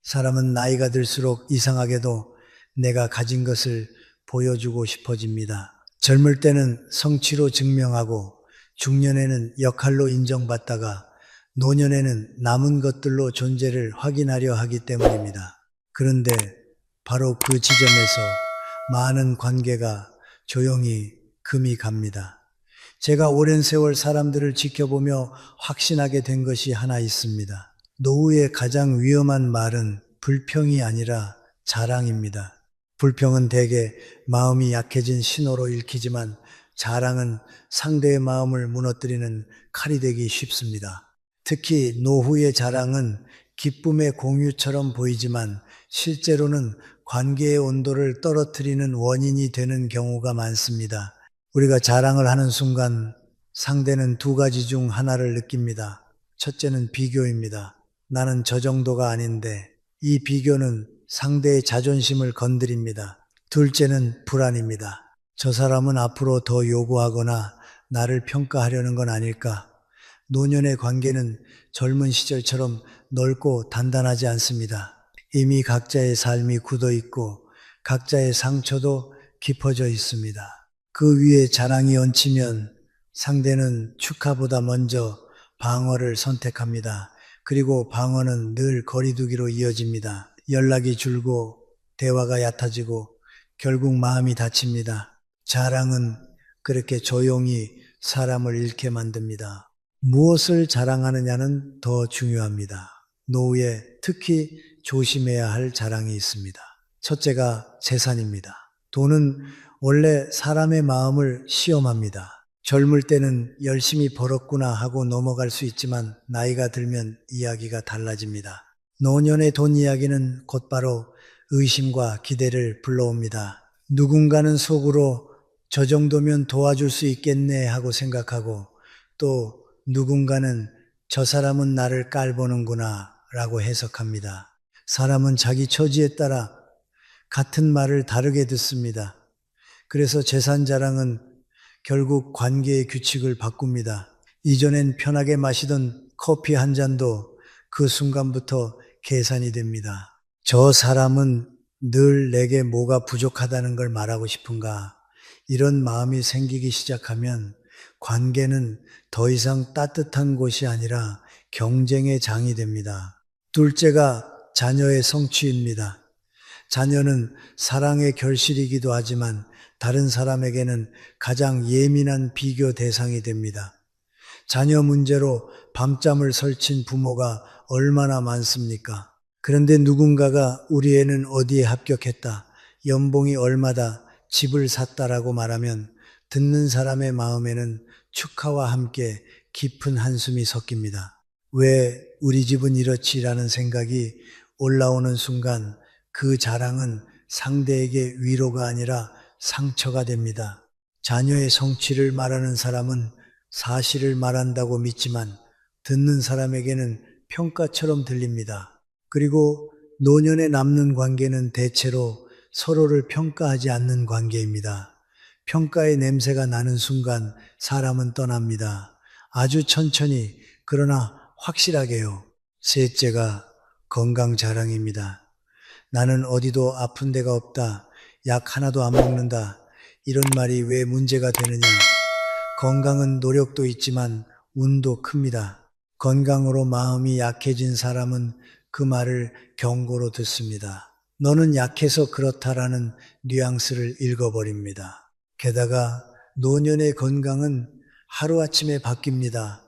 사람은 나이가 들수록 이상하게도 내가 가진 것을 보여주고 싶어집니다. 젊을 때는 성취로 증명하고 중년에는 역할로 인정받다가 노년에는 남은 것들로 존재를 확인하려 하기 때문입니다. 그런데 바로 그 지점에서 많은 관계가 조용히 금이 갑니다. 제가 오랜 세월 사람들을 지켜보며 확신하게 된 것이 하나 있습니다. 노후의 가장 위험한 말은 불평이 아니라 자랑입니다. 불평은 대개 마음이 약해진 신호로 읽히지만 자랑은 상대의 마음을 무너뜨리는 칼이 되기 쉽습니다. 특히 노후의 자랑은 기쁨의 공유처럼 보이지만 실제로는 관계의 온도를 떨어뜨리는 원인이 되는 경우가 많습니다. 우리가 자랑을 하는 순간 상대는 두 가지 중 하나를 느낍니다. 첫째는 비교입니다. 나는 저 정도가 아닌데, 이 비교는 상대의 자존심을 건드립니다. 둘째는 불안입니다. 저 사람은 앞으로 더 요구하거나 나를 평가하려는 건 아닐까? 노년의 관계는 젊은 시절처럼 넓고 단단하지 않습니다. 이미 각자의 삶이 굳어 있고 각자의 상처도 깊어져 있습니다. 그 위에 자랑이 얹히면 상대는 축하보다 먼저 방어를 선택합니다. 그리고 방어는 늘 거리두기로 이어집니다. 연락이 줄고 대화가 얕아지고 결국 마음이 다칩니다. 자랑은 그렇게 조용히 사람을 잃게 만듭니다. 무엇을 자랑하느냐는 더 중요합니다. 노후에 특히 조심해야 할 자랑이 있습니다. 첫째가 재산입니다. 돈은 원래 사람의 마음을 시험합니다. 젊을 때는 열심히 벌었구나 하고 넘어갈 수 있지만 나이가 들면 이야기가 달라집니다. 노년의 돈 이야기는 곧바로 의심과 기대를 불러옵니다. 누군가는 속으로 저 정도면 도와줄 수 있겠네 하고 생각하고 또 누군가는 저 사람은 나를 깔보는구나 라고 해석합니다. 사람은 자기 처지에 따라 같은 말을 다르게 듣습니다. 그래서 재산 자랑은 결국 관계의 규칙을 바꿉니다. 이전엔 편하게 마시던 커피 한 잔도 그 순간부터 계산이 됩니다. 저 사람은 늘 내게 뭐가 부족하다는 걸 말하고 싶은가? 이런 마음이 생기기 시작하면 관계는 더 이상 따뜻한 곳이 아니라 경쟁의 장이 됩니다. 둘째가 자녀의 성취입니다. 자녀는 사랑의 결실이기도 하지만 다른 사람에게는 가장 예민한 비교 대상이 됩니다. 자녀 문제로 밤잠을 설친 부모가 얼마나 많습니까? 그런데 누군가가 우리 애는 어디에 합격했다, 연봉이 얼마다, 집을 샀다라고 말하면 듣는 사람의 마음에는 축하와 함께 깊은 한숨이 섞입니다. 왜 우리 집은 이렇지라는 생각이 올라오는 순간 그 자랑은 상대에게 위로가 아니라 상처가 됩니다. 자녀의 성취를 말하는 사람은 사실을 말한다고 믿지만 듣는 사람에게는 평가처럼 들립니다. 그리고 노년에 남는 관계는 대체로 서로를 평가하지 않는 관계입니다. 평가의 냄새가 나는 순간 사람은 떠납니다. 아주 천천히 그러나 확실하게요. 셋째가 건강 자랑입니다. 나는 어디도 아픈 데가 없다, 약 하나도 안 먹는다, 이런 말이 왜 문제가 되느냐? 건강은 노력도 있지만 운도 큽니다. 건강으로 마음이 약해진 사람은 그 말을 경고로 듣습니다. 너는 약해서 그렇다라는 뉘앙스를 읽어버립니다. 게다가 노년의 건강은 하루아침에 바뀝니다.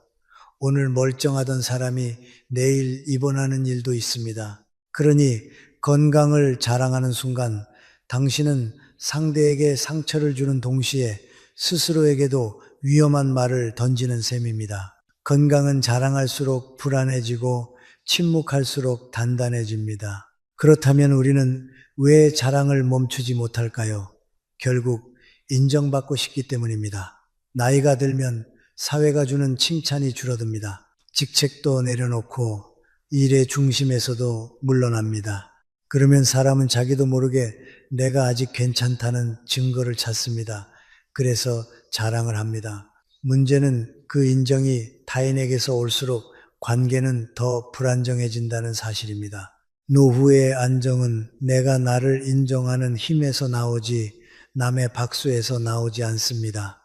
오늘 멀쩡하던 사람이 내일 입원하는 일도 있습니다. 그러니 건강을 자랑하는 순간 당신은 상대에게 상처를 주는 동시에 스스로에게도 위험한 말을 던지는 셈입니다. 건강은 자랑할수록 불안해지고 침묵할수록 단단해집니다. 그렇다면 우리는 왜 자랑을 멈추지 못할까요? 결국 인정받고 싶기 때문입니다. 나이가 들면 사회가 주는 칭찬이 줄어듭니다. 직책도 내려놓고 일의 중심에서도 물러납니다. 그러면 사람은 자기도 모르게 내가 아직 괜찮다는 증거를 찾습니다. 그래서 자랑을 합니다. 문제는 그 인정이 타인에게서 올수록 관계는 더 불안정해진다는 사실입니다. 노후의 안정은 내가 나를 인정하는 힘에서 나오지 남의 박수에서 나오지 않습니다.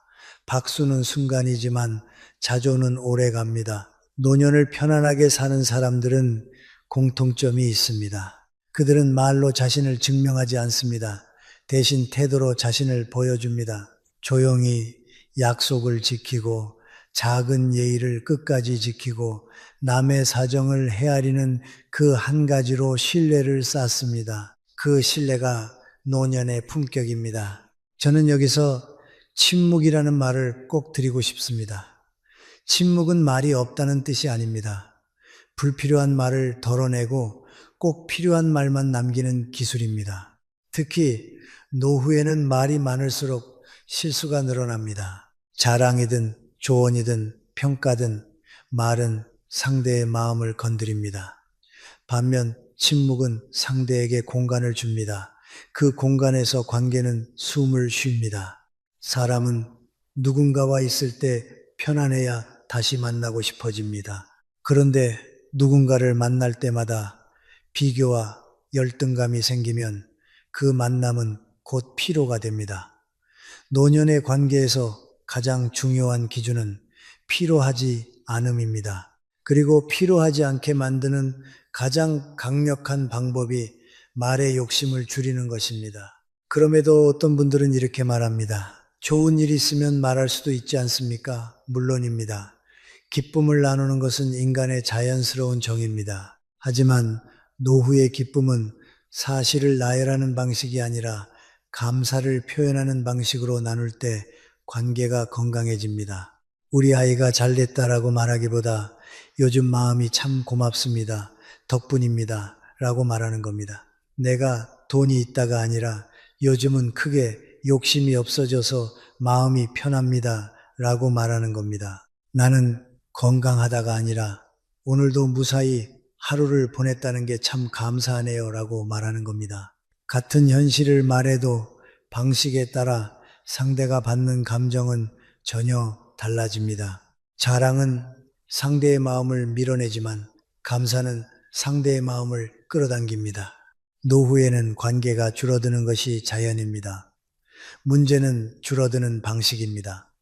박수는 순간이지만 자존은 오래 갑니다. 노년을 편안하게 사는 사람들은 공통점이 있습니다. 그들은 말로 자신을 증명하지 않습니다. 대신 태도로 자신을 보여줍니다. 조용히 약속을 지키고 작은 예의를 끝까지 지키고 남의 사정을 헤아리는 그 한 가지로 신뢰를 쌓습니다. 그 신뢰가 노년의 품격입니다. 저는 여기서 침묵이라는 말을 꼭 드리고 싶습니다. 침묵은 말이 없다는 뜻이 아닙니다. 불필요한 말을 덜어내고 꼭 필요한 말만 남기는 기술입니다. 특히 노후에는 말이 많을수록 실수가 늘어납니다. 자랑이든 조언이든 평가든 말은 상대의 마음을 건드립니다. 반면 침묵은 상대에게 공간을 줍니다. 그 공간에서 관계는 숨을 쉽니다. 사람은 누군가와 있을 때 편안해야 다시 만나고 싶어집니다. 그런데 누군가를 만날 때마다 비교와 열등감이 생기면 그 만남은 곧 피로가 됩니다. 노년의 관계에서 가장 중요한 기준은 피로하지 않음입니다. 그리고 피로하지 않게 만드는 가장 강력한 방법이 말의 욕심을 줄이는 것입니다. 그럼에도 어떤 분들은 이렇게 말합니다. 좋은 일 있으면 말할 수도 있지 않습니까? 물론입니다. 기쁨을 나누는 것은 인간의 자연스러운 정입니다. 하지만 노후의 기쁨은 사실을 나열하는 방식이 아니라 감사를 표현하는 방식으로 나눌 때 관계가 건강해집니다. 우리 아이가 잘 됐다라고 말하기보다 요즘 마음이 참 고맙습니다. 덕분입니다. 라고 말하는 겁니다. 내가 돈이 있다가 아니라 요즘은 크게 욕심이 없어져서 마음이 편합니다. 라고 말하는 겁니다. 나는 건강하다가 아니라 오늘도 무사히 하루를 보냈다는 게 참 감사하네요. 라고 말하는 겁니다. 같은 현실을 말해도 방식에 따라 상대가 받는 감정은 전혀 달라집니다. 자랑은 상대의 마음을 밀어내지만 감사는 상대의 마음을 끌어당깁니다. 노후에는 관계가 줄어드는 것이 자연입니다. 문제는 줄어드는 방식입니다.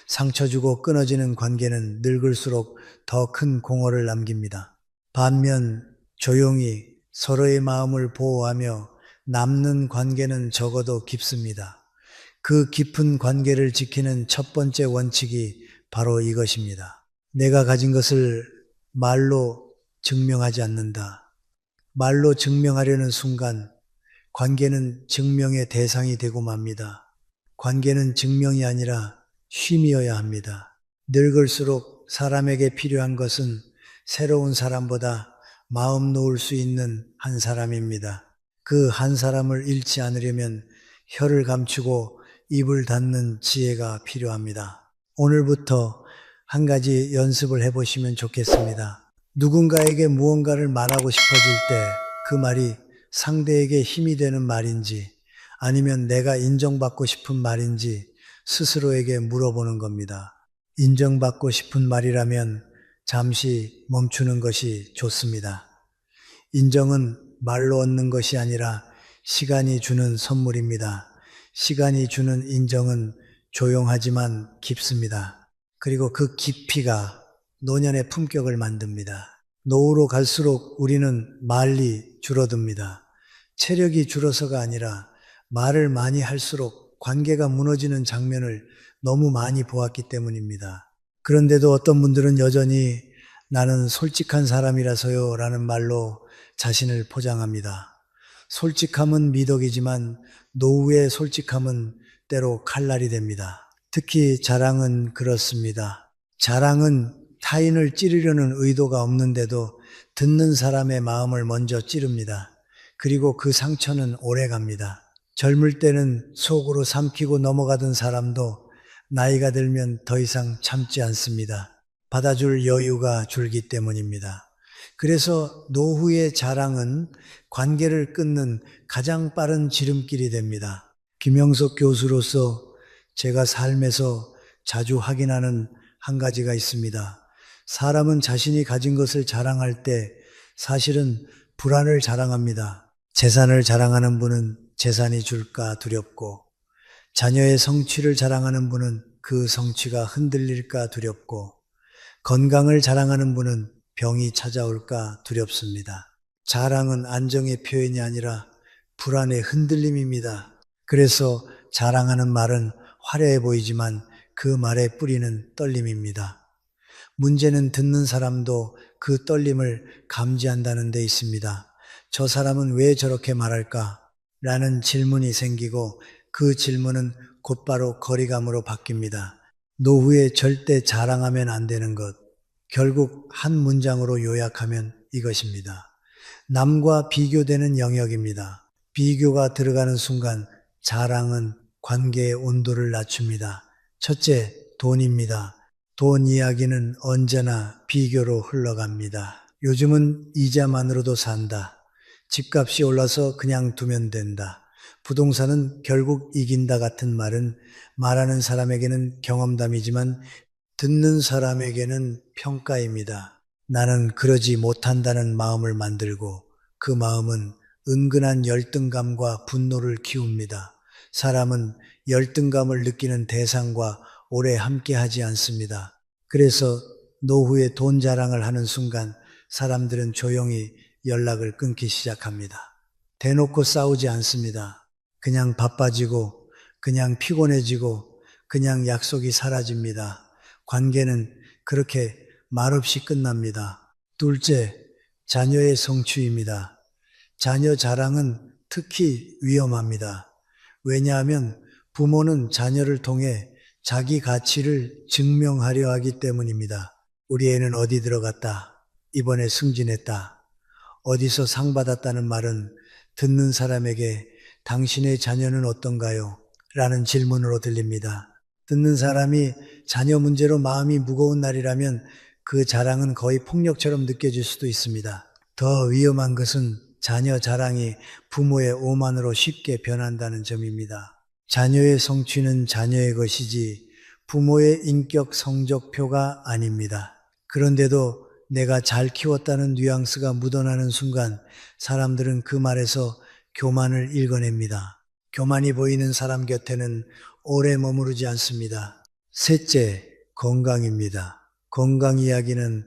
상처 주고 끊어지는 관계는 늙을수록 더 큰 공허를 남깁니다. 반면 조용히 서로의 마음을 보호하며 남는 관계는 적어도 깊습니다. 그 깊은 관계를 지키는 첫 번째 원칙이 바로 이것입니다. 내가 가진 것을 말로 증명하지 않는다. 말로 증명하려는 순간 관계는 증명의 대상이 되고 맙니다. 관계는 증명이 아니라 쉼이어야 합니다. 늙을수록 사람에게 필요한 것은 새로운 사람보다 마음 놓을 수 있는 한 사람입니다. 그 한 사람을 잃지 않으려면 혀를 감추고 입을 닫는 지혜가 필요합니다. 오늘부터 한 가지 연습을 해보시면 좋겠습니다. 누군가에게 무언가를 말하고 싶어질 때 그 말이 상대에게 힘이 되는 말인지 아니면 내가 인정받고 싶은 말인지 스스로에게 물어보는 겁니다. 인정받고 싶은 말이라면 잠시 멈추는 것이 좋습니다. 인정은 말로 얻는 것이 아니라 시간이 주는 선물입니다. 시간이 주는 인정은 조용하지만 깊습니다. 그리고 그 깊이가 노년의 품격을 만듭니다. 노후로 갈수록 우리는 말이 줄어듭니다. 체력이 줄어서가 아니라 말을 많이 할수록 관계가 무너지는 장면을 너무 많이 보았기 때문입니다. 그런데도 어떤 분들은 여전히 나는 솔직한 사람이라서요 라는 말로 자신을 포장합니다. 솔직함은 미덕이지만 노후의 솔직함은 때로 칼날이 됩니다. 특히 자랑은 그렇습니다. 자랑은 타인을 찌르려는 의도가 없는데도 듣는 사람의 마음을 먼저 찌릅니다. 그리고 그 상처는 오래 갑니다. 젊을 때는 속으로 삼키고 넘어가던 사람도 나이가 들면 더 이상 참지 않습니다. 받아줄 여유가 줄기 때문입니다. 그래서 노후의 자랑은 관계를 끊는 가장 빠른 지름길이 됩니다. 김영석 교수로서 제가 삶에서 자주 확인하는 한 가지가 있습니다. 사람은 자신이 가진 것을 자랑할 때 사실은 불안을 자랑합니다. 재산을 자랑하는 분은 재산이 줄까 두렵고, 자녀의 성취를 자랑하는 분은 그 성취가 흔들릴까 두렵고, 건강을 자랑하는 분은 병이 찾아올까 두렵습니다. 자랑은 안정의 표현이 아니라 불안의 흔들림입니다. 그래서 자랑하는 말은 화려해 보이지만 그 말의 뿌리는 떨림입니다. 문제는 듣는 사람도 그 떨림을 감지한다는 데 있습니다. 저 사람은 왜 저렇게 말할까? 라는 질문이 생기고 그 질문은 곧바로 거리감으로 바뀝니다. 노후에 절대 자랑하면 안 되는 것. 결국 한 문장으로 요약하면 이것입니다. 남과 비교되는 영역입니다. 비교가 들어가는 순간 자랑은 관계의 온도를 낮춥니다. 첫째, 돈입니다. 돈 이야기는 언제나 비교로 흘러갑니다. 요즘은 이자만으로도 산다. 집값이 올라서 그냥 두면 된다. 부동산은 결국 이긴다 같은 말은 말하는 사람에게는 경험담이지만 듣는 사람에게는 평가입니다. 나는 그러지 못한다는 마음을 만들고 그 마음은 은근한 열등감과 분노를 키웁니다. 사람은 열등감을 느끼는 대상과 오래 함께하지 않습니다. 그래서 노후에 돈 자랑을 하는 순간 사람들은 조용히 연락을 끊기 시작합니다. 대놓고 싸우지 않습니다. 그냥 바빠지고, 그냥 피곤해지고, 그냥 약속이 사라집니다. 관계는 그렇게 말없이 끝납니다. 둘째, 자녀의 성취입니다. 자녀 자랑은 특히 위험합니다. 왜냐하면 부모는 자녀를 통해 자기 가치를 증명하려 하기 때문입니다. 우리 애는 어디 들어갔다. 이번에 승진했다. 어디서 상 받았다는 말은 듣는 사람에게 당신의 자녀는 어떤가요? 라는 질문으로 들립니다. 듣는 사람이 자녀 문제로 마음이 무거운 날이라면 그 자랑은 거의 폭력처럼 느껴질 수도 있습니다. 더 위험한 것은 자녀 자랑이 부모의 오만으로 쉽게 변한다는 점입니다. 자녀의 성취는 자녀의 것이지 부모의 인격 성적표가 아닙니다. 그런데도 내가 잘 키웠다는 뉘앙스가 묻어나는 순간 사람들은 그 말에서 교만을 읽어냅니다. 교만이 보이는 사람 곁에는 오래 머무르지 않습니다. 셋째, 건강입니다. 건강 이야기는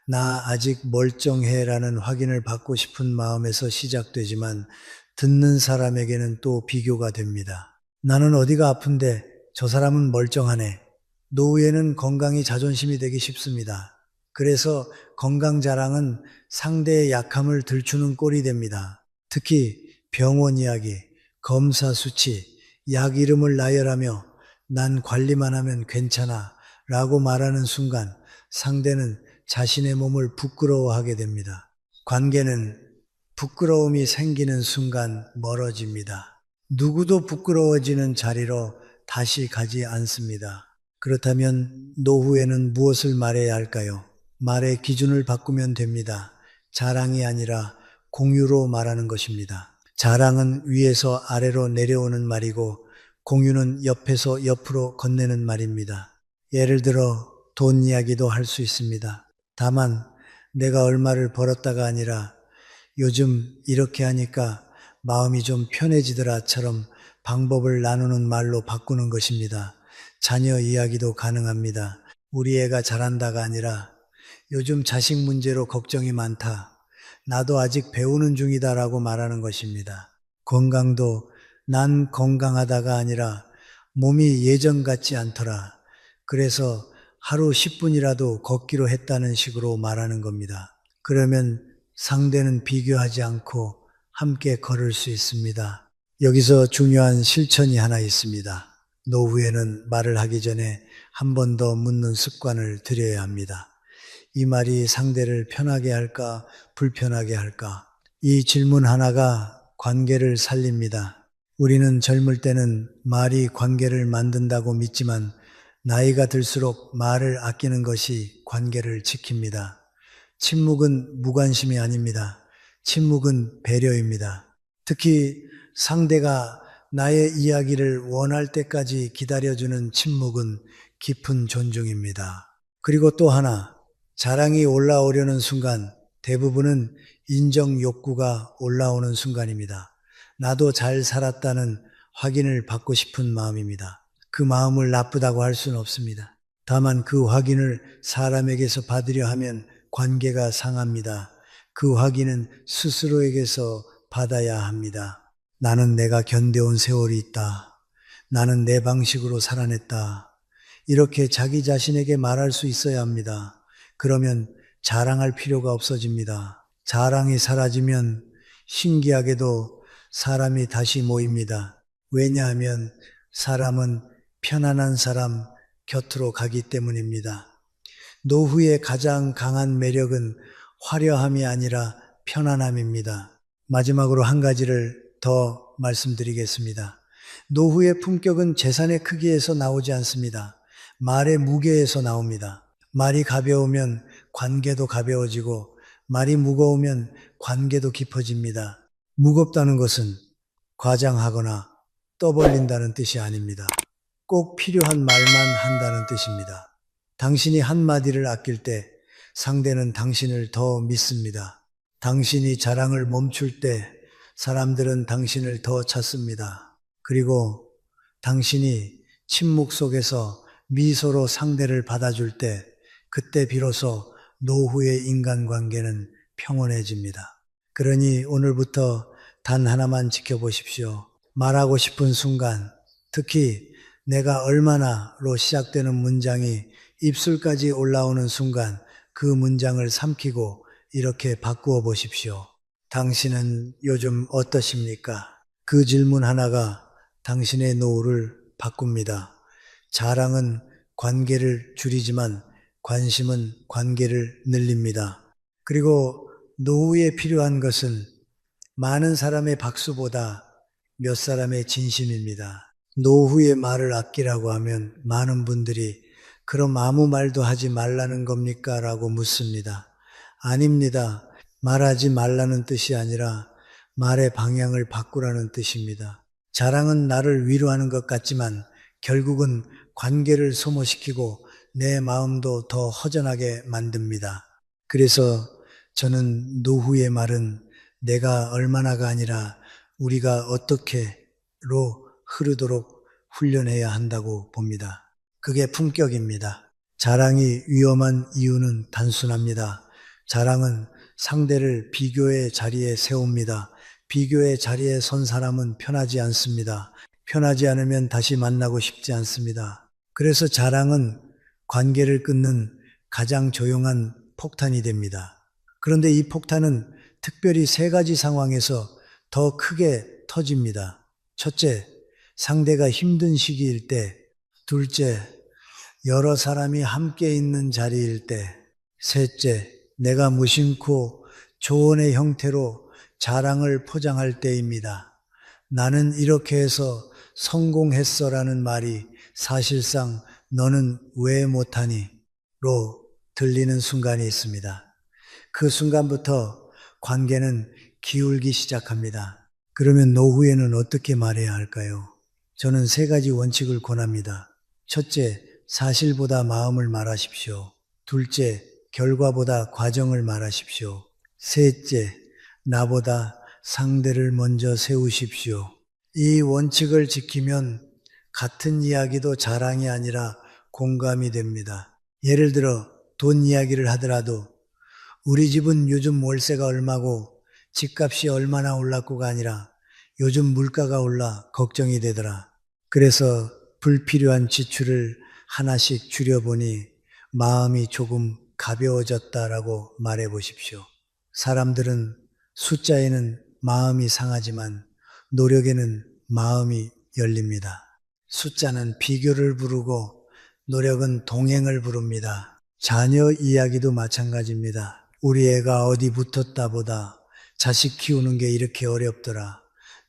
나 아직 멀쩡해라는 확인을 받고 싶은 마음에서 시작되지만 듣는 사람에게는 또 비교가 됩니다. 나는 어디가 아픈데 저 사람은 멀쩡하네. 노후에는 건강이 자존심이 되기 쉽습니다. 그래서 건강 자랑은 상대의 약함을 들추는 꼴이 됩니다. 특히 병원 이야기, 검사 수치, 약 이름을 나열하며 난 관리만 하면 괜찮아 라고 말하는 순간 상대는 자신의 몸을 부끄러워하게 됩니다. 관계는 부끄러움이 생기는 순간 멀어집니다. 누구도 부끄러워지는 자리로 다시 가지 않습니다. 그렇다면 노후에는 무엇을 말해야 할까요? 말의 기준을 바꾸면 됩니다. 자랑이 아니라 공유로 말하는 것입니다. 자랑은 위에서 아래로 내려오는 말이고 공유는 옆에서 옆으로 건네는 말입니다. 예를 들어 돈 이야기도 할 수 있습니다. 다만 내가 얼마를 벌었다가 아니라 요즘 이렇게 하니까 마음이 좀 편해지더라처럼 방법을 나누는 말로 바꾸는 것입니다. 자녀 이야기도 가능합니다. 우리 애가 잘한다가 아니라 요즘 자식 문제로 걱정이 많다. 나도 아직 배우는 중이다라고 말하는 것입니다. 건강도 난 건강하다가 아니라 몸이 예전 같지 않더라. 그래서 하루 10분이라도 걷기로 했다는 식으로 말하는 겁니다. 그러면 상대는 비교하지 않고 함께 걸을 수 있습니다. 여기서 중요한 실천이 하나 있습니다. 노후에는 말을 하기 전에 한 번 더 묻는 습관을 들여야 합니다. 이 말이 상대를 편하게 할까, 불편하게 할까? 이 질문 하나가 관계를 살립니다. 우리는 젊을 때는 말이 관계를 만든다고 믿지만 나이가 들수록 말을 아끼는 것이 관계를 지킵니다. 침묵은 무관심이 아닙니다. 침묵은 배려입니다. 특히 상대가 나의 이야기를 원할 때까지 기다려주는 침묵은 깊은 존중입니다. 그리고 또 하나, 자랑이 올라오려는 순간 대부분은 인정 욕구가 올라오는 순간입니다. 나도 잘 살았다는 확인을 받고 싶은 마음입니다. 그 마음을 나쁘다고 할 수는 없습니다. 다만 그 확인을 사람에게서 받으려 하면 관계가 상합니다. 그 확인은 스스로에게서 받아야 합니다. 나는 내가 견뎌온 세월이 있다. 나는 내 방식으로 살아냈다. 이렇게 자기 자신에게 말할 수 있어야 합니다. 그러면 자랑할 필요가 없어집니다. 자랑이 사라지면 신기하게도 사람이 다시 모입니다. 왜냐하면 사람은 편안한 사람 곁으로 가기 때문입니다. 노후의 가장 강한 매력은 화려함이 아니라 편안함입니다. 마지막으로 한 가지를 더 말씀드리겠습니다. 노후의 품격은 재산의 크기에서 나오지 않습니다. 말의 무게에서 나옵니다. 말이 가벼우면 관계도 가벼워지고 말이 무거우면 관계도 깊어집니다. 무겁다는 것은 과장하거나 떠벌린다는 뜻이 아닙니다. 꼭 필요한 말만 한다는 뜻입니다. 당신이 한마디를 아낄 때 상대는 당신을 더 믿습니다. 당신이 자랑을 멈출 때 사람들은 당신을 더 찾습니다. 그리고 당신이 침묵 속에서 미소로 상대를 받아줄 때 그때 비로소 노후의 인간관계는 평온해집니다. 그러니 오늘부터 단 하나만 지켜보십시오. 말하고 싶은 순간, 특히 내가 얼마나로 시작되는 문장이 입술까지 올라오는 순간 그 문장을 삼키고 이렇게 바꾸어 보십시오. 당신은 요즘 어떠십니까? 그 질문 하나가 당신의 노후를 바꿉니다. 자랑은 관계를 줄이지만 관심은 관계를 늘립니다. 그리고 노후에 필요한 것은 많은 사람의 박수보다 몇 사람의 진심입니다. 노후의 말을 아끼라고 하면 많은 분들이 그럼 아무 말도 하지 말라는 겁니까? 라고 묻습니다. 아닙니다. 말하지 말라는 뜻이 아니라 말의 방향을 바꾸라는 뜻입니다. 자랑은 나를 위로하는 것 같지만 결국은 관계를 소모시키고 내 마음도 더 허전하게 만듭니다. 그래서 저는 노후의 말은 내가 얼마나가 아니라 우리가 어떻게로 흐르도록 훈련해야 한다고 봅니다. 그게 품격입니다. 자랑이 위험한 이유는 단순합니다. 자랑은 상대를 비교의 자리에 세웁니다. 비교의 자리에 선 사람은 편하지 않습니다. 편하지 않으면 다시 만나고 싶지 않습니다. 그래서 자랑은 관계를 끊는 가장 조용한 폭탄이 됩니다. 그런데 이 폭탄은 특별히 세 가지 상황에서 더 크게 터집니다. 첫째, 상대가 힘든 시기일 때. 둘째, 여러 사람이 함께 있는 자리일 때. 셋째, 내가 무심코 조언의 형태로 자랑을 포장할 때입니다. 나는 이렇게 해서 성공했어라는 말이 사실상 너는 왜 못하니? 로 들리는 순간이 있습니다. 그 순간부터 관계는 기울기 시작합니다. 그러면 노후에는 어떻게 말해야 할까요? 저는 세 가지 원칙을 권합니다. 첫째, 사실보다 마음을 말하십시오. 둘째, 결과보다 과정을 말하십시오. 셋째, 나보다 상대를 먼저 세우십시오. 이 원칙을 지키면 같은 이야기도 자랑이 아니라 공감이 됩니다. 예를 들어 돈 이야기를 하더라도 우리 집은 요즘 월세가 얼마고 집값이 얼마나 올랐고가 아니라 요즘 물가가 올라 걱정이 되더라. 그래서 불필요한 지출을 하나씩 줄여보니 마음이 조금 가벼워졌다라고 말해 보십시오. 사람들은 숫자에는 마음이 상하지만 노력에는 마음이 열립니다. 숫자는 비교를 부르고 노력은 동행을 부릅니다. 자녀 이야기도 마찬가지입니다. 우리 애가 어디 붙었다 보다 자식 키우는 게 이렇게 어렵더라.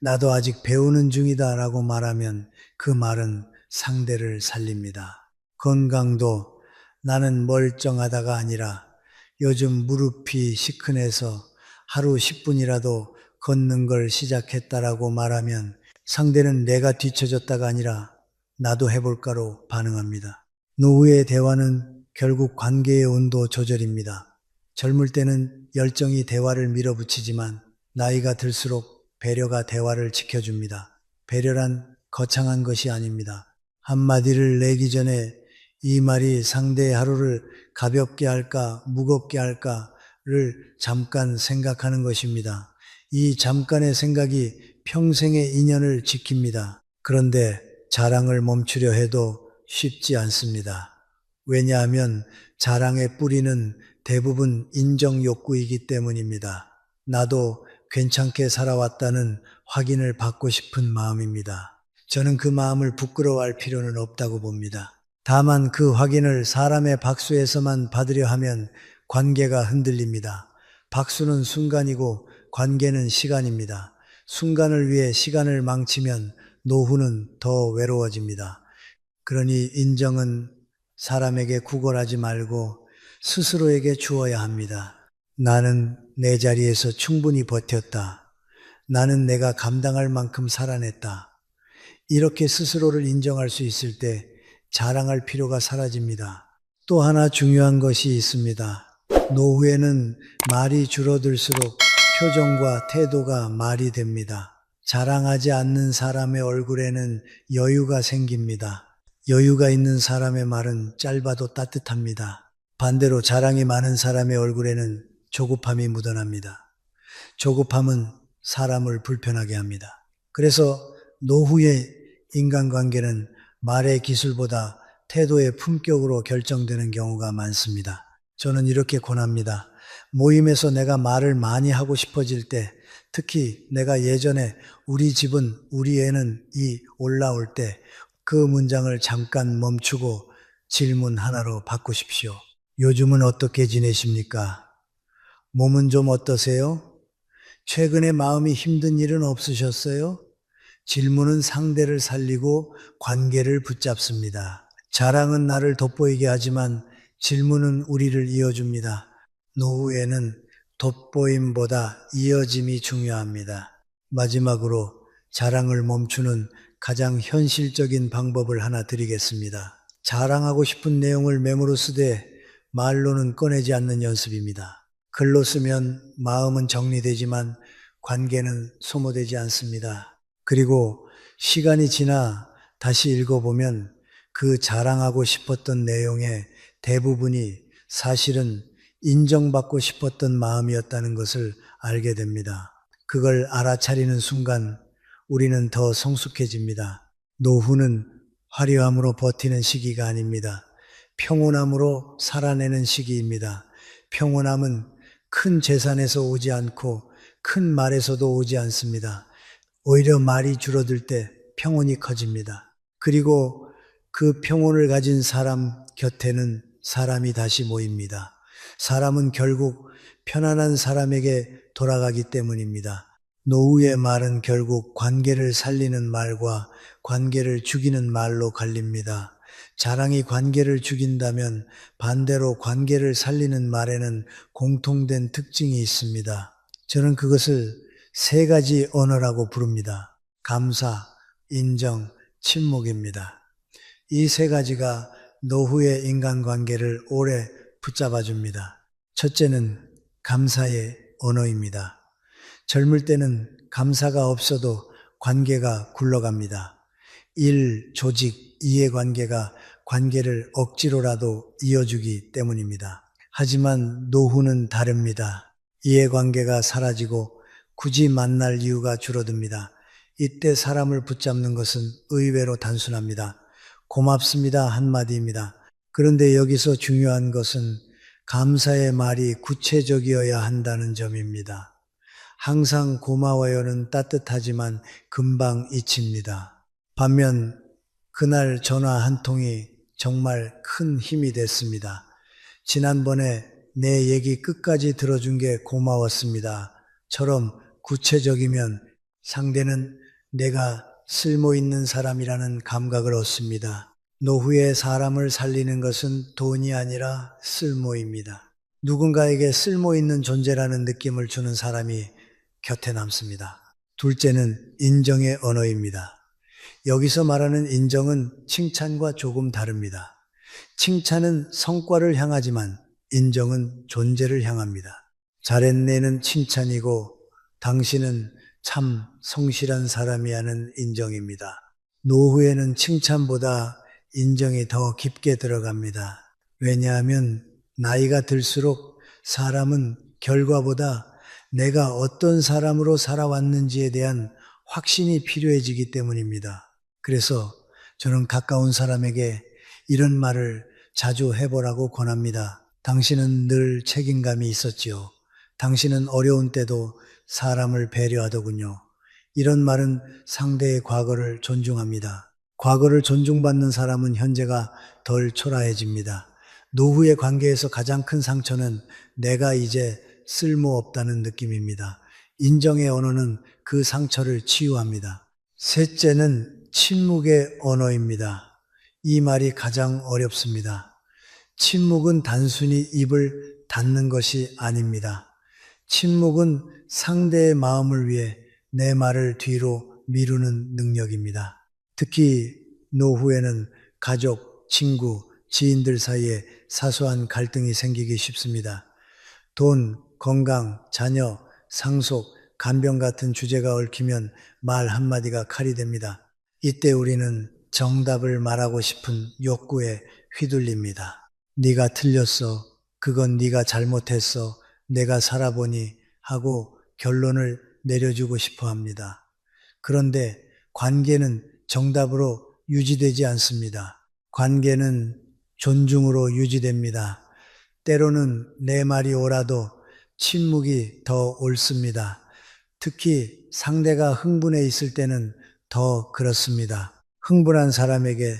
나도 아직 배우는 중이다 라고 말하면 그 말은 상대를 살립니다. 건강도 나는 멀쩡하다가 아니라 요즘 무릎이 시큰해서 하루 10분이라도 걷는 걸 시작했다라고 말하면 상대는 내가 뒤처졌다가 아니라 나도 해볼까로 반응합니다. 노후의 대화는 결국 관계의 온도 조절입니다. 젊을 때는 열정이 대화를 밀어붙이지만 나이가 들수록 배려가 대화를 지켜줍니다. 배려란 거창한 것이 아닙니다. 한마디를 내기 전에 이 말이 상대의 하루를 가볍게 할까 무겁게 할까를 잠깐 생각하는 것입니다. 이 잠깐의 생각이 평생의 인연을 지킵니다. 그런데 자랑을 멈추려 해도 쉽지 않습니다. 왜냐하면 자랑의 뿌리는 대부분 인정 욕구이기 때문입니다. 나도 괜찮게 살아왔다는 확인을 받고 싶은 마음입니다. 저는 그 마음을 부끄러워할 필요는 없다고 봅니다. 다만 그 확인을 사람의 박수에서만 받으려 하면 관계가 흔들립니다. 박수는 순간이고 관계는 시간입니다. 순간을 위해 시간을 망치면 노후는 더 외로워집니다. 그러니 인정은 사람에게 구걸하지 말고 스스로에게 주어야 합니다. 나는 내 자리에서 충분히 버텼다. 나는 내가 감당할 만큼 살아냈다. 이렇게 스스로를 인정할 수 있을 때 자랑할 필요가 사라집니다. 또 하나 중요한 것이 있습니다. 노후에는 말이 줄어들수록 표정과 태도가 말이 됩니다. 자랑하지 않는 사람의 얼굴에는 여유가 생깁니다. 여유가 있는 사람의 말은 짧아도 따뜻합니다. 반대로 자랑이 많은 사람의 얼굴에는 조급함이 묻어납니다. 조급함은 사람을 불편하게 합니다. 그래서 노후의 인간관계는 말의 기술보다 태도의 품격으로 결정되는 경우가 많습니다. 저는 이렇게 권합니다. 모임에서 내가 말을 많이 하고 싶어질 때, 특히 내가 예전에 우리 집은 우리 애는 이 올라올 때 그 문장을 잠깐 멈추고 질문 하나로 바꾸십시오. 요즘은 어떻게 지내십니까? 몸은 좀 어떠세요? 최근에 마음이 힘든 일은 없으셨어요? 질문은 상대를 살리고 관계를 붙잡습니다. 자랑은 나를 돋보이게 하지만 질문은 우리를 이어줍니다. 노후에는 돋보임보다 이어짐이 중요합니다. 마지막으로 자랑을 멈추는 가장 현실적인 방법을 하나 드리겠습니다. 자랑하고 싶은 내용을 메모로 쓰되 말로는 꺼내지 않는 연습입니다. 글로 쓰면 마음은 정리되지만 관계는 소모되지 않습니다. 그리고 시간이 지나 다시 읽어보면 그 자랑하고 싶었던 내용의 대부분이 사실은 인정받고 싶었던 마음이었다는 것을 알게 됩니다. 그걸 알아차리는 순간 우리는 더 성숙해집니다. 노후는 화려함으로 버티는 시기가 아닙니다. 평온함으로 살아내는 시기입니다. 평온함은 큰 재산에서 오지 않고 큰 말에서도 오지 않습니다. 오히려 말이 줄어들 때 평온이 커집니다. 그리고 그 평온을 가진 사람 곁에는 사람이 다시 모입니다. 사람은 결국 편안한 사람에게 돌아가기 때문입니다. 노후의 말은 결국 관계를 살리는 말과 관계를 죽이는 말로 갈립니다. 자랑이 관계를 죽인다면 반대로 관계를 살리는 말에는 공통된 특징이 있습니다. 저는 그것을 세 가지 언어라고 부릅니다. 감사, 인정, 침묵입니다. 이 세 가지가 노후의 인간관계를 오래 붙잡아 줍니다. 첫째는 감사의 언어입니다. 젊을 때는 감사가 없어도 관계가 굴러갑니다. 일, 조직, 이해관계가 관계를 억지로라도 이어주기 때문입니다. 하지만 노후는 다릅니다. 이해관계가 사라지고 굳이 만날 이유가 줄어듭니다. 이때 사람을 붙잡는 것은 의외로 단순합니다. 고맙습니다 한마디입니다. 그런데 여기서 중요한 것은 감사의 말이 구체적이어야 한다는 점입니다. 항상 고마워요는 따뜻하지만 금방 잊힙니다. 반면 그날 전화 한 통이 정말 큰 힘이 됐습니다. 지난번에 내 얘기 끝까지 들어준 게 고마웠습니다. 처럼 구체적이면 상대는 내가 쓸모 있는 사람이라는 감각을 얻습니다. 노후에 사람을 살리는 것은 돈이 아니라 쓸모입니다. 누군가에게 쓸모 있는 존재라는 느낌을 주는 사람이 곁에 남습니다. 둘째는 인정의 언어입니다. 여기서 말하는 인정은 칭찬과 조금 다릅니다. 칭찬은 성과를 향하지만 인정은 존재를 향합니다. 잘했네는 칭찬이고 당신은 참 성실한 사람이라는 인정입니다. 노후에는 칭찬보다 인정이 더 깊게 들어갑니다. 왜냐하면 나이가 들수록 사람은 결과보다 내가 어떤 사람으로 살아왔는지에 대한 확신이 필요해지기 때문입니다. 그래서 저는 가까운 사람에게 이런 말을 자주 해보라고 권합니다. 당신은 늘 책임감이 있었지요. 당신은 어려운 때도 사람을 배려하더군요. 이런 말은 상대의 과거를 존중합니다. 과거를 존중받는 사람은 현재가 덜 초라해집니다. 노후의 관계에서 가장 큰 상처는 내가 이제 쓸모없다는 느낌입니다. 인정의 언어는 그 상처를 치유합니다. 셋째는 침묵의 언어입니다. 이 말이 가장 어렵습니다. 침묵은 단순히 입을 닫는 것이 아닙니다. 침묵은 상대의 마음을 위해 내 말을 뒤로 미루는 능력입니다. 특히 노후에는 가족, 친구, 지인들 사이에 사소한 갈등이 생기기 쉽습니다. 돈, 건강, 자녀, 상속, 간병 같은 주제가 얽히면 말 한마디가 칼이 됩니다. 이때 우리는 정답을 말하고 싶은 욕구에 휘둘립니다. 네가 틀렸어. 그건 네가 잘못했어. 내가 살아보니 하고 결론을 내려주고 싶어 합니다. 그런데 관계는 정답으로 유지되지 않습니다. 관계는 존중으로 유지됩니다. 때로는 내 말이 옳아도 침묵이 더 옳습니다. 특히 상대가 흥분해 있을 때는 더 그렇습니다. 흥분한 사람에게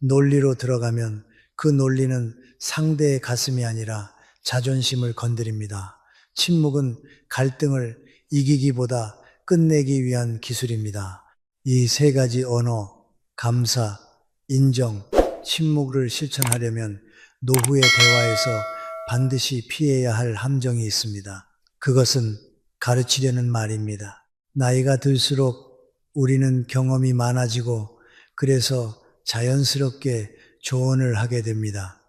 논리로 들어가면 그 논리는 상대의 가슴이 아니라 자존심을 건드립니다. 침묵은 갈등을 이기기보다 끝내기 위한 기술입니다. 이 세 가지 언어, 감사, 인정, 침묵을 실천하려면 노후의 대화에서 반드시 피해야 할 함정이 있습니다. 그것은 가르치려는 말입니다. 나이가 들수록 우리는 경험이 많아지고 그래서 자연스럽게 조언을 하게 됩니다.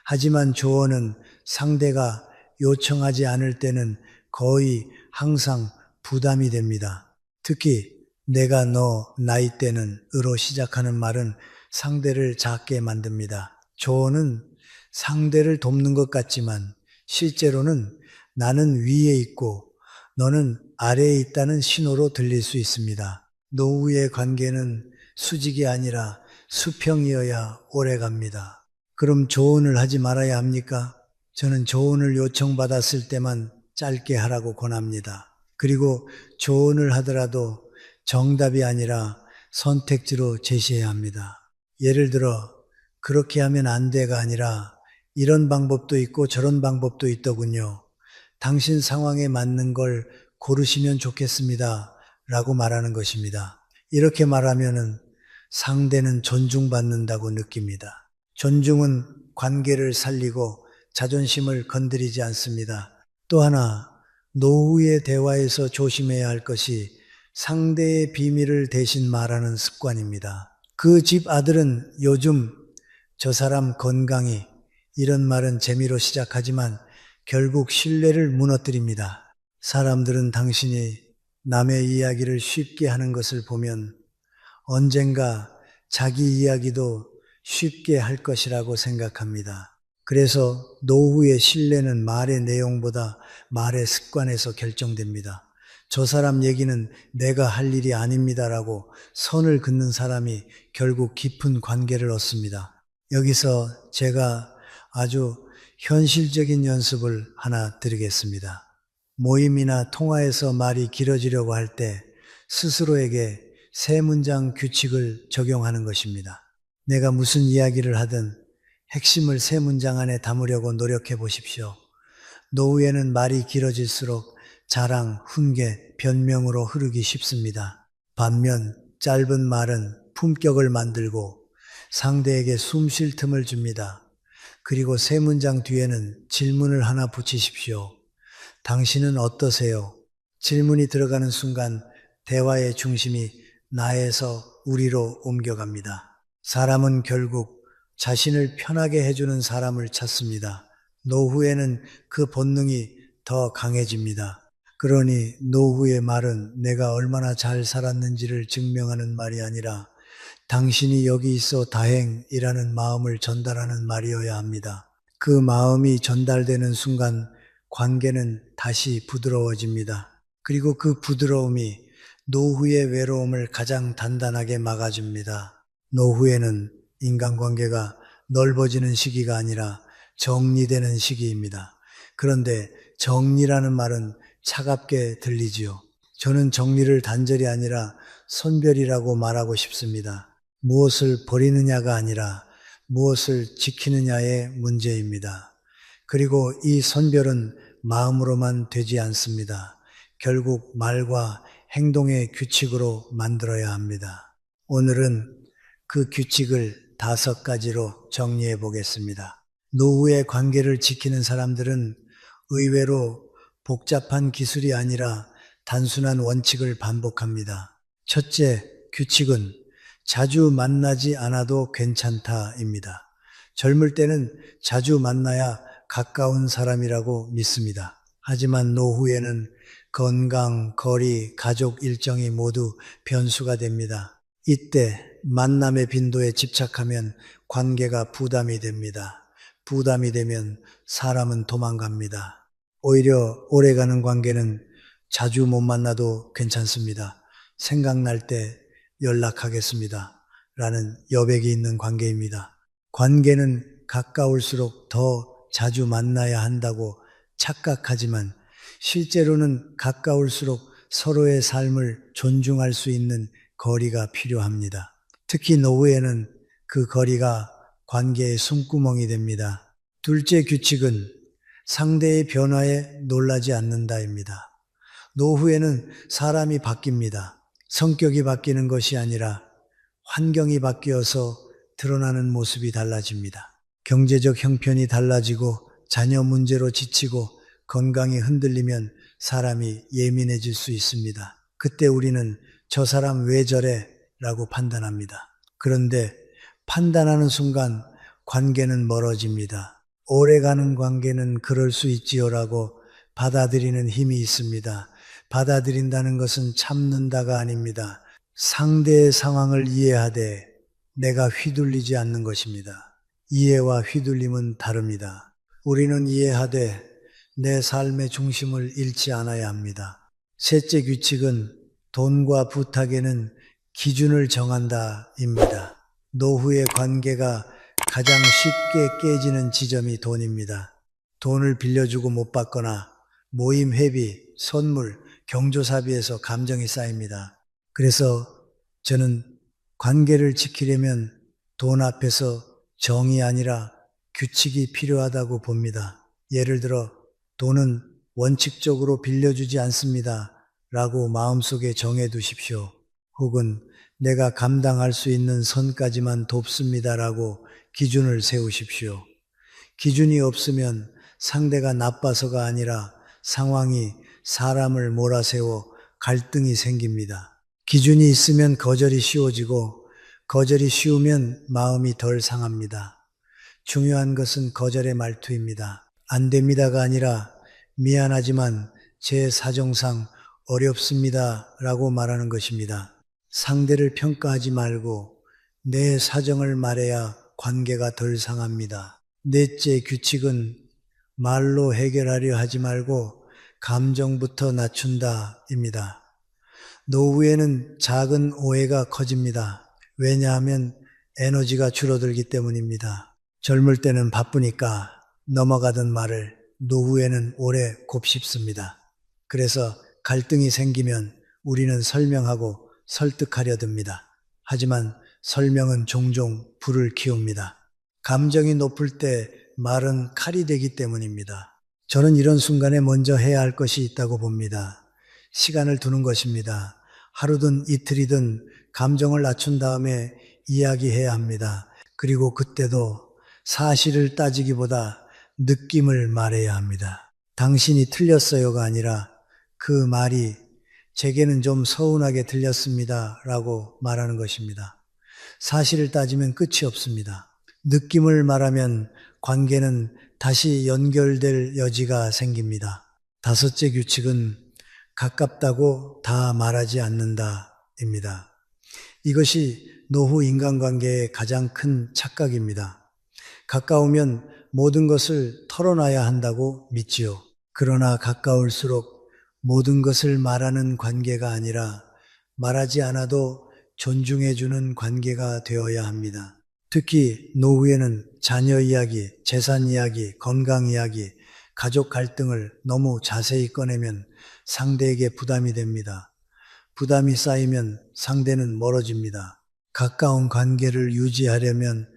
하지만 조언은 상대가 요청하지 않을 때는 거의 항상 부담이 됩니다. 특히 내가 너 나이 때는 으로 시작하는 말은 상대를 작게 만듭니다. 조언은 상대를 돕는 것 같지만 실제로는 나는 위에 있고 너는 아래에 있다는 신호로 들릴 수 있습니다. 노후의 관계는 수직이 아니라 수평이어야 오래 갑니다. 그럼 조언을 하지 말아야 합니까? 저는 조언을 요청받았을 때만 짧게 하라고 권합니다. 그리고 조언을 하더라도 정답이 아니라 선택지로 제시해야 합니다. 예를 들어 그렇게 하면 안 돼가 아니라 이런 방법도 있고 저런 방법도 있더군요. 당신 상황에 맞는 걸 고르시면 좋겠습니다. 라고 말하는 것입니다. 이렇게 말하면은 상대는 존중받는다고 느낍니다. 존중은 관계를 살리고 자존심을 건드리지 않습니다. 또 하나, 노후의 대화에서 조심해야 할 것이 상대의 비밀을 대신 말하는 습관입니다. 그 집 아들은 요즘 저 사람 건강이 이런 말은 재미로 시작하지만 결국 신뢰를 무너뜨립니다. 사람들은 당신이 남의 이야기를 쉽게 하는 것을 보면 언젠가 자기 이야기도 쉽게 할 것이라고 생각합니다. 그래서 노후의 신뢰는 말의 내용보다 말의 습관에서 결정됩니다. 저 사람 얘기는 내가 할 일이 아닙니다라고 선을 긋는 사람이 결국 깊은 관계를 얻습니다. 여기서 제가 아주 현실적인 연습을 하나 드리겠습니다. 모임이나 통화에서 말이 길어지려고 할 때 스스로에게 세 문장 규칙을 적용하는 것입니다. 내가 무슨 이야기를 하든 핵심을 세 문장 안에 담으려고 노력해 보십시오. 노후에는 말이 길어질수록 자랑, 훈계, 변명으로 흐르기 쉽습니다. 반면 짧은 말은 품격을 만들고 상대에게 숨 쉴 틈을 줍니다. 그리고 세 문장 뒤에는 질문을 하나 붙이십시오. 당신은 어떠세요? 질문이 들어가는 순간 대화의 중심이 나에서 우리로 옮겨갑니다. 사람은 결국 자신을 편하게 해주는 사람을 찾습니다. 노후에는 그 본능이 더 강해집니다. 그러니 노후의 말은 내가 얼마나 잘 살았는지를 증명하는 말이 아니라 당신이 여기 있어 다행이라는 마음을 전달하는 말이어야 합니다. 그 마음이 전달되는 순간 관계는 다시 부드러워집니다. 그리고 그 부드러움이 노후의 외로움을 가장 단단하게 막아줍니다. 노후에는 인간관계가 넓어지는 시기가 아니라 정리되는 시기입니다. 그런데 정리라는 말은 차갑게 들리지요. 저는 정리를 단절이 아니라 선별이라고 말하고 싶습니다. 무엇을 버리느냐가 아니라 무엇을 지키느냐의 문제입니다. 그리고 이 선별은 마음으로만 되지 않습니다. 결국 말과 행동의 규칙으로 만들어야 합니다. 오늘은 그 규칙을 5가지로 정리해 보겠습니다. 노후의 관계를 지키는 사람들은 의외로 복잡한 기술이 아니라 단순한 원칙을 반복합니다. 첫째, 규칙은 자주 만나지 않아도 괜찮다입니다. 젊을 때는 자주 만나야 가까운 사람이라고 믿습니다. 하지만 노후에는 건강, 거리, 가족 일정이 모두 변수가 됩니다. 이때 만남의 빈도에 집착하면 관계가 부담이 됩니다. 부담이 되면 사람은 도망갑니다. 오히려 오래가는 관계는 자주 못 만나도 괜찮습니다. 생각날 때 연락하겠습니다. 라는 여백이 있는 관계입니다. 관계는 가까울수록 더 자주 만나야 한다고 착각하지만 실제로는 가까울수록 서로의 삶을 존중할 수 있는 거리가 필요합니다. 특히 노후에는 그 거리가 관계의 숨구멍이 됩니다. 둘째 규칙은 상대의 변화에 놀라지 않는다입니다. 노후에는 사람이 바뀝니다. 성격이 바뀌는 것이 아니라 환경이 바뀌어서 드러나는 모습이 달라집니다. 경제적 형편이 달라지고 자녀 문제로 지치고 건강이 흔들리면 사람이 예민해질 수 있습니다. 그때 우리는 저 사람 왜 저래? 라고 판단합니다. 그런데 판단하는 순간 관계는 멀어집니다. 오래가는 관계는 그럴 수 있지요라고 받아들이는 힘이 있습니다. 받아들인다는 것은 참는다가 아닙니다. 상대의 상황을 이해하되 내가 휘둘리지 않는 것입니다. 이해와 휘둘림은 다릅니다. 우리는 이해하되 내 삶의 중심을 잃지 않아야 합니다. 셋째 규칙은 돈과 부탁에는 기준을 정한다입니다. 노후의 관계가 가장 쉽게 깨지는 지점이 돈입니다. 돈을 빌려주고 못 받거나 모임 회비, 선물, 경조사비에서 감정이 쌓입니다. 그래서 저는 관계를 지키려면 돈 앞에서 정이 아니라 규칙이 필요하다고 봅니다. 예를 들어 돈은 원칙적으로 빌려주지 않습니다. 라고 마음속에 정해 두십시오. 혹은 내가 감당할 수 있는 선까지만 돕습니다. 라고 기준을 세우십시오. 기준이 없으면 상대가 나빠서가 아니라 상황이 사람을 몰아세워 갈등이 생깁니다. 기준이 있으면 거절이 쉬워지고 거절이 쉬우면 마음이 덜 상합니다. 중요한 것은 거절의 말투입니다. 안 됩니다가 아니라 미안하지만 제 사정상 어렵습니다 라고 말하는 것입니다. 상대를 평가하지 말고 내 사정을 말해야 관계가 덜 상합니다. 넷째 규칙은 말로 해결하려 하지 말고 감정부터 낮춘다입니다. 노후에는 작은 오해가 커집니다. 왜냐하면 에너지가 줄어들기 때문입니다. 젊을 때는 바쁘니까 넘어가던 말을 노후에는 오래 곱씹습니다. 그래서 갈등이 생기면 우리는 설명하고 설득하려 듭니다. 하지만 설명은 종종 불을 키웁니다. 감정이 높을 때 말은 칼이 되기 때문입니다. 저는 이런 순간에 먼저 해야 할 것이 있다고 봅니다. 시간을 두는 것입니다. 하루든 이틀이든 감정을 낮춘 다음에 이야기해야 합니다. 그리고 그때도 사실을 따지기보다 느낌을 말해야 합니다. 당신이 틀렸어요가 아니라 그 말이 제게는 좀 서운하게 들렸습니다. 라고 말하는 것입니다. 사실을 따지면 끝이 없습니다. 느낌을 말하면 관계는 다시 연결될 여지가 생깁니다. 다섯째 규칙은 가깝다고 다 말하지 않는다입니다. 이것이 노후 인간관계의 가장 큰 착각입니다. 가까우면 모든 것을 털어놔야 한다고 믿지요. 그러나 가까울수록 모든 것을 말하는 관계가 아니라 말하지 않아도 존중해주는 관계가 되어야 합니다. 특히 노후에는 자녀 이야기, 재산 이야기, 건강 이야기, 가족 갈등을 너무 자세히 꺼내면 상대에게 부담이 됩니다. 부담이 쌓이면 상대는 멀어집니다. 가까운 관계를 유지하려면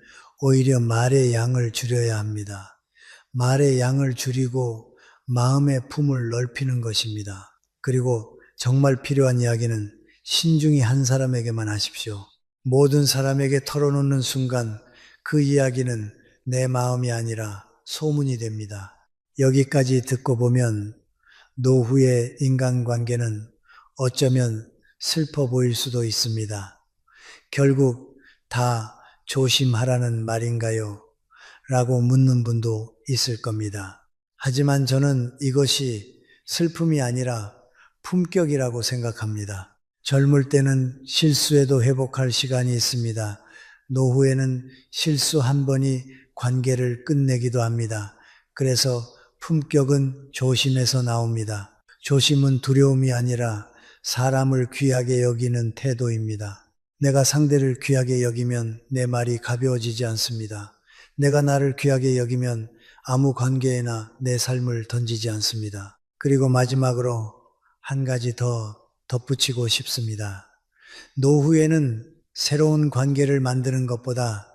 오히려 말의 양을 줄여야 합니다. 말의 양을 줄이고 마음의 품을 넓히는 것입니다. 그리고 정말 필요한 이야기는 신중히 한 사람에게만 하십시오. 모든 사람에게 털어놓는 순간 그 이야기는 내 마음이 아니라 소문이 됩니다. 여기까지 듣고 보면 노후의 인간관계는 어쩌면 슬퍼 보일 수도 있습니다. 결국 다 조심하라는 말인가요? 라고 묻는 분도 있을 겁니다. 하지만 저는 이것이 슬픔이 아니라 품격이라고 생각합니다. 젊을 때는 실수해도 회복할 시간이 있습니다. 노후에는 실수 한 번이 관계를 끝내기도 합니다. 그래서 품격은 조심에서 나옵니다. 조심은 두려움이 아니라 사람을 귀하게 여기는 태도입니다. 내가 상대를 귀하게 여기면 내 말이 가벼워지지 않습니다. 내가 나를 귀하게 여기면 아무 관계에나 내 삶을 던지지 않습니다. 그리고 마지막으로 한 가지 더 덧붙이고 싶습니다. 노후에는 새로운 관계를 만드는 것보다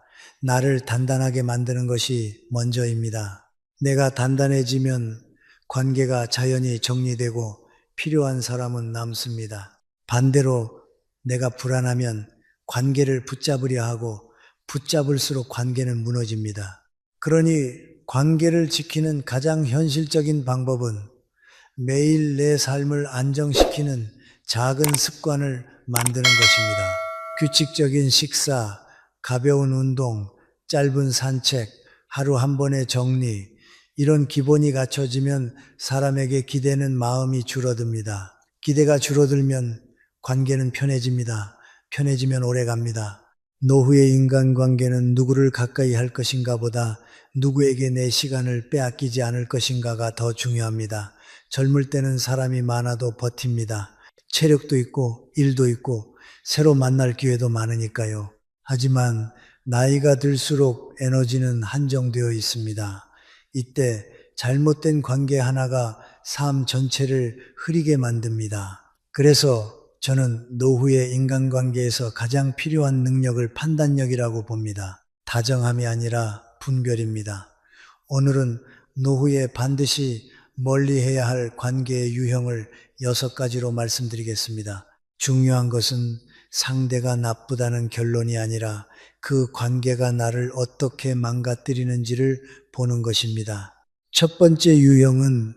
나를 단단하게 만드는 것이 먼저입니다. 내가 단단해지면 관계가 자연히 정리되고 필요한 사람은 남습니다. 반대로 내가 불안하면 관계를 붙잡으려 하고 붙잡을수록 관계는 무너집니다. 그러니 관계를 지키는 가장 현실적인 방법은 매일 내 삶을 안정시키는 작은 습관을 만드는 것입니다. 규칙적인 식사, 가벼운 운동, 짧은 산책, 하루 한 번의 정리, 이런 기본이 갖춰지면 사람에게 기대는 마음이 줄어듭니다. 기대가 줄어들면 관계는 편해집니다. 편해지면 오래갑니다. 노후의 인간관계는 누구를 가까이 할 것인가 보다 누구에게 내 시간을 빼앗기지 않을 것인가가 더 중요합니다. 젊을 때는 사람이 많아도 버팁니다. 체력도 있고 일도 있고 새로 만날 기회도 많으니까요. 하지만 나이가 들수록 에너지는 한정되어 있습니다. 이때 잘못된 관계 하나가 삶 전체를 흐리게 만듭니다. 그래서 저는 노후의 인간관계에서 가장 필요한 능력을 판단력이라고 봅니다. 다정함이 아니라 분별입니다. 오늘은 노후에 반드시 멀리해야 할 관계의 유형을 6가지로 말씀드리겠습니다. 중요한 것은 상대가 나쁘다는 결론이 아니라 그 관계가 나를 어떻게 망가뜨리는지를 보는 것입니다. 첫 번째 유형은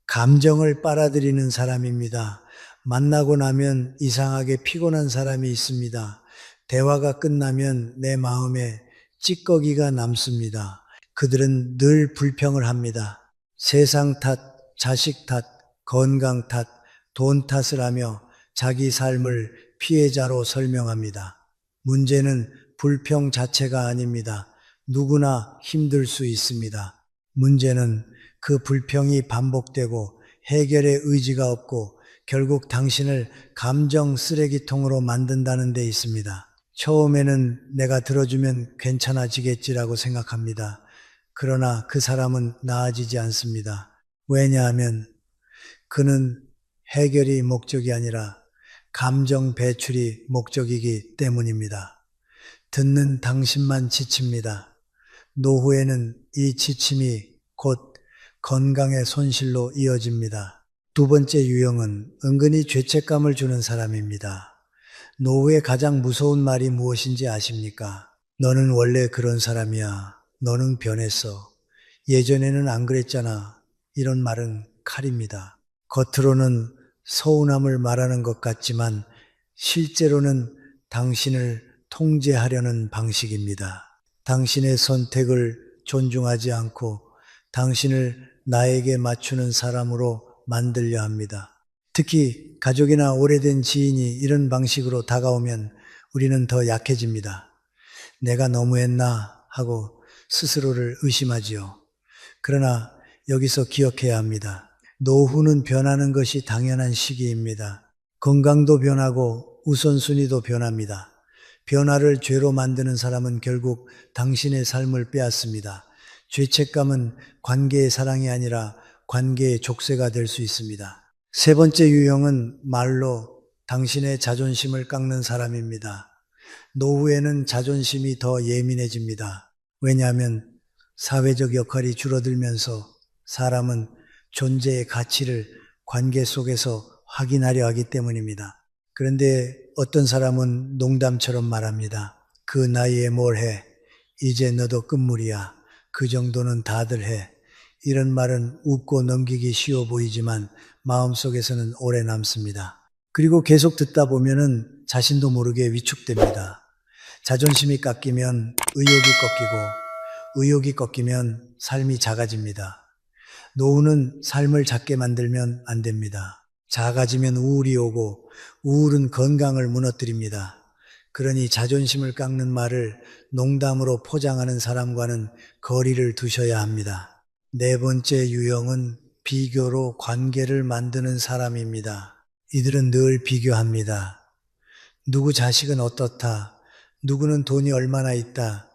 감정을 빨아들이는 사람입니다. 만나고 나면 이상하게 피곤한 사람이 있습니다. 대화가 끝나면 내 마음에 찌꺼기가 남습니다. 그들은 늘 불평을 합니다. 세상 탓, 자식 탓, 건강 탓, 돈 탓을 하며 자기 삶을 피해자로 설명합니다. 문제는 불평 자체가 아닙니다. 누구나 힘들 수 있습니다. 문제는 그 불평이 반복되고 해결의 의지가 없고 결국 당신을 감정 쓰레기통으로 만든다는 데 있습니다. 처음에는 내가 들어주면 괜찮아지겠지라고 생각합니다. 그러나 그 사람은 나아지지 않습니다. 왜냐하면 그는 해결이 목적이 아니라 감정 배출이 목적이기 때문입니다. 듣는 당신만 지칩니다. 노후에는 이 지침이 곧 건강의 손실로 이어집니다. 두 번째 유형은 은근히 죄책감을 주는 사람입니다. 노후의 가장 무서운 말이 무엇인지 아십니까? 너는 원래 그런 사람이야. 너는 변했어. 예전에는 안 그랬잖아. 이런 말은 칼입니다. 겉으로는 서운함을 말하는 것 같지만 실제로는 당신을 통제하려는 방식입니다. 당신의 선택을 존중하지 않고 당신을 나에게 맞추는 사람으로 만들려 합니다. 특히 가족이나 오래된 지인이 이런 방식으로 다가오면 우리는 더 약해집니다. 내가 너무했나 하고 스스로를 의심하지요. 그러나 여기서 기억해야 합니다. 노후는 변하는 것이 당연한 시기입니다. 건강도 변하고 우선순위도 변합니다. 변화를 죄로 만드는 사람은 결국 당신의 삶을 빼앗습니다. 죄책감은 관계의 사랑이 아니라 관계의 족쇄가 될 수 있습니다. 세 번째 유형은 말로 당신의 자존심을 깎는 사람입니다. 노후에는 자존심이 더 예민해집니다. 왜냐하면 사회적 역할이 줄어들면서 사람은 존재의 가치를 관계 속에서 확인하려 하기 때문입니다. 그런데 어떤 사람은 농담처럼 말합니다. 그 나이에 뭘 해? 이제 너도 끝물이야. 그 정도는 다들 해. 이런 말은 웃고 넘기기 쉬워 보이지만 마음속에서는 오래 남습니다. 그리고 계속 듣다 보면은 자신도 모르게 위축됩니다. 자존심이 깎이면 의욕이 꺾이고 의욕이 꺾이면 삶이 작아집니다. 노후는 삶을 작게 만들면 안 됩니다. 작아지면 우울이 오고 우울은 건강을 무너뜨립니다. 그러니 자존심을 깎는 말을 농담으로 포장하는 사람과는 거리를 두셔야 합니다. 네 번째 유형은 비교로 관계를 만드는 사람입니다. 이들은 늘 비교합니다. 누구 자식은 어떻다. 누구는 돈이 얼마나 있다.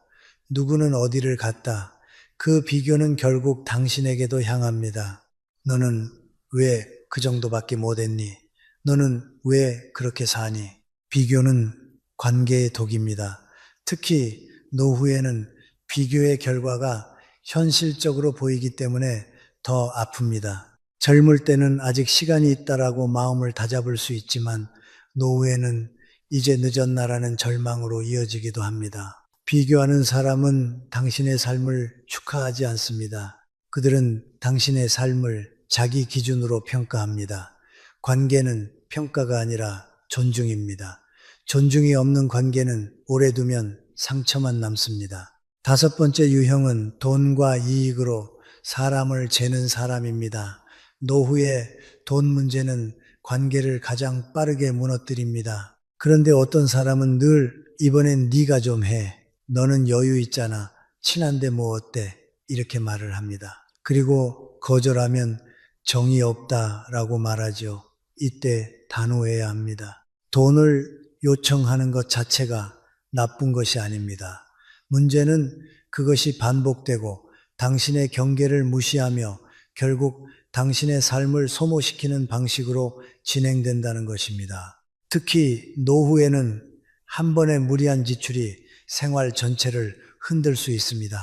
누구는 어디를 갔다. 그 비교는 결국 당신에게도 향합니다. 너는 왜 그 정도밖에 못했니? 너는 왜 그렇게 사니? 비교는 관계의 독입니다. 특히 노후에는 비교의 결과가 현실적으로 보이기 때문에 더 아픕니다. 젊을 때는 아직 시간이 있다라고 마음을 다잡을 수 있지만 노후에는 이제 늦었나라는 절망으로 이어지기도 합니다. 비교하는 사람은 당신의 삶을 축하하지 않습니다. 그들은 당신의 삶을 자기 기준으로 평가합니다. 관계는 평가가 아니라 존중입니다. 존중이 없는 관계는 오래 두면 상처만 남습니다. 다섯 번째 유형은 돈과 이익으로 사람을 재는 사람입니다. 노후에 돈 문제는 관계를 가장 빠르게 무너뜨립니다. 그런데 어떤 사람은 늘 이번엔 네가 좀 해. 너는 여유 있잖아. 친한데 뭐 어때? 이렇게 말을 합니다. 그리고 거절하면 정이 없다라고 말하죠. 이때 단호해야 합니다. 돈을 요청하는 것 자체가 나쁜 것이 아닙니다. 문제는 그것이 반복되고 당신의 경계를 무시하며 결국 당신의 삶을 소모시키는 방식으로 진행된다는 것입니다. 특히 노후에는 한 번의 무리한 지출이 생활 전체를 흔들 수 있습니다.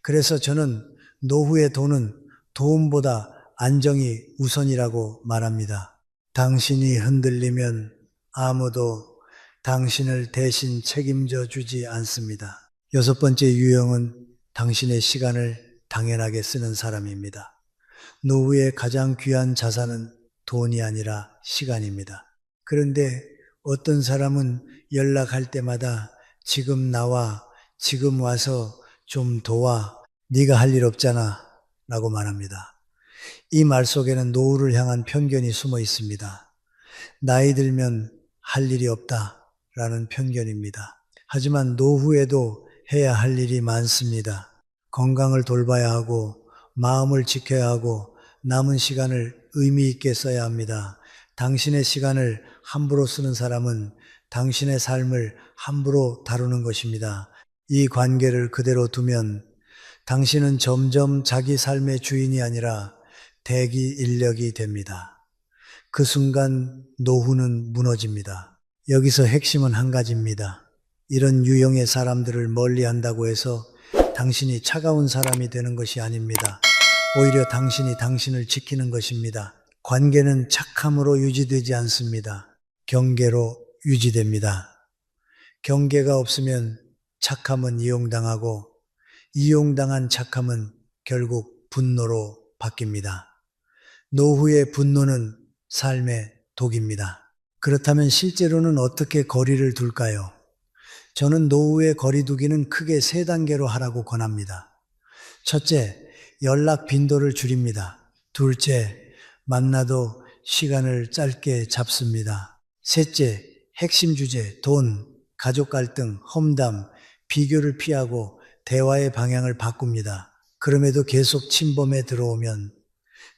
그래서 저는 노후의 돈은 도움보다 안정이 우선이라고 말합니다. 당신이 흔들리면 아무도 당신을 대신 책임져 주지 않습니다. 여섯 번째 유형은 당신의 시간을 당연하게 쓰는 사람입니다. 노후의 가장 귀한 자산은 돈이 아니라 시간입니다. 그런데 어떤 사람은 연락할 때마다 지금 나와, 지금 와서 좀 도와, 네가 할 일 없잖아 라고 말합니다. 이 말 속에는 노후를 향한 편견이 숨어 있습니다. 나이 들면 할 일이 없다라는 편견입니다. 하지만 노후에도 해야 할 일이 많습니다. 건강을 돌봐야 하고 마음을 지켜야 하고 남은 시간을 의미 있게 써야 합니다. 당신의 시간을 함부로 쓰는 사람은 당신의 삶을 함부로 다루는 것입니다. 이 관계를 그대로 두면 당신은 점점 자기 삶의 주인이 아니라 대기 인력이 됩니다. 그 순간 노후는 무너집니다. 여기서 핵심은 한 가지입니다. 이런 유형의 사람들을 멀리 한다고 해서 당신이 차가운 사람이 되는 것이 아닙니다. 오히려 당신이 당신을 지키는 것입니다. 관계는 착함으로 유지되지 않습니다. 경계로 유지됩니다. 경계가 없으면 착함은 이용당하고 이용당한 착함은 결국 분노로 바뀝니다. 노후의 분노는 삶의 독입니다. 그렇다면 실제로는 어떻게 거리를 둘까요? 저는 노후의 거리 두기는 크게 세 단계로 하라고 권합니다. 첫째, 연락 빈도를 줄입니다. 둘째, 만나도 시간을 짧게 잡습니다. 셋째, 핵심 주제, 돈, 가족 갈등, 험담, 비교를 피하고 대화의 방향을 바꿉니다. 그럼에도 계속 침범에 들어오면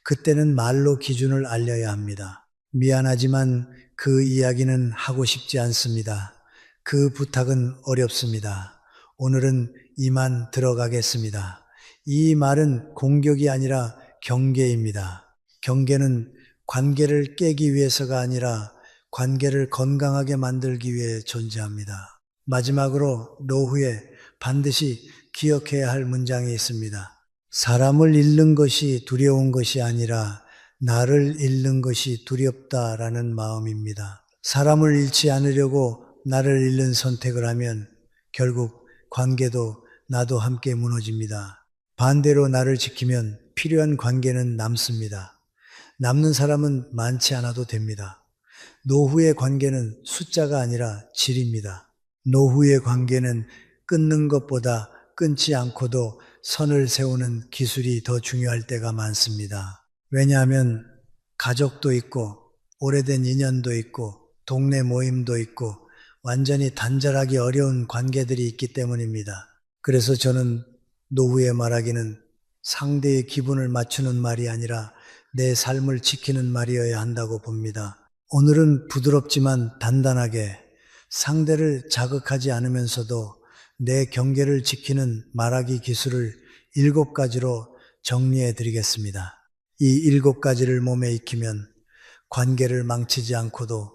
그때는 말로 기준을 알려야 합니다. 미안하지만 그 이야기는 하고 싶지 않습니다. 그 부탁은 어렵습니다. 오늘은 이만 들어가겠습니다. 이 말은 공격이 아니라 경계입니다. 경계는 관계를 깨기 위해서가 아니라 관계를 건강하게 만들기 위해 존재합니다. 마지막으로 노후에 반드시 기억해야 할 문장이 있습니다. 사람을 잃는 것이 두려운 것이 아니라 나를 잃는 것이 두렵다라는 마음입니다. 사람을 잃지 않으려고 나를 잃는 선택을 하면 결국 관계도 나도 함께 무너집니다. 반대로 나를 지키면 필요한 관계는 남습니다. 남는 사람은 많지 않아도 됩니다. 노후의 관계는 숫자가 아니라 질입니다. 노후의 관계는 끊는 것보다 끊지 않고도 선을 세우는 기술이 더 중요할 때가 많습니다. 왜냐하면 가족도 있고 오래된 인연도 있고 동네 모임도 있고 완전히 단절하기 어려운 관계들이 있기 때문입니다. 그래서 저는 노후에 말하기는 상대의 기분을 맞추는 말이 아니라 내 삶을 지키는 말이어야 한다고 봅니다. 오늘은 부드럽지만 단단하게 상대를 자극하지 않으면서도 내 경계를 지키는 말하기 기술을 7가지로 정리해 드리겠습니다. 이 7가지를 몸에 익히면 관계를 망치지 않고도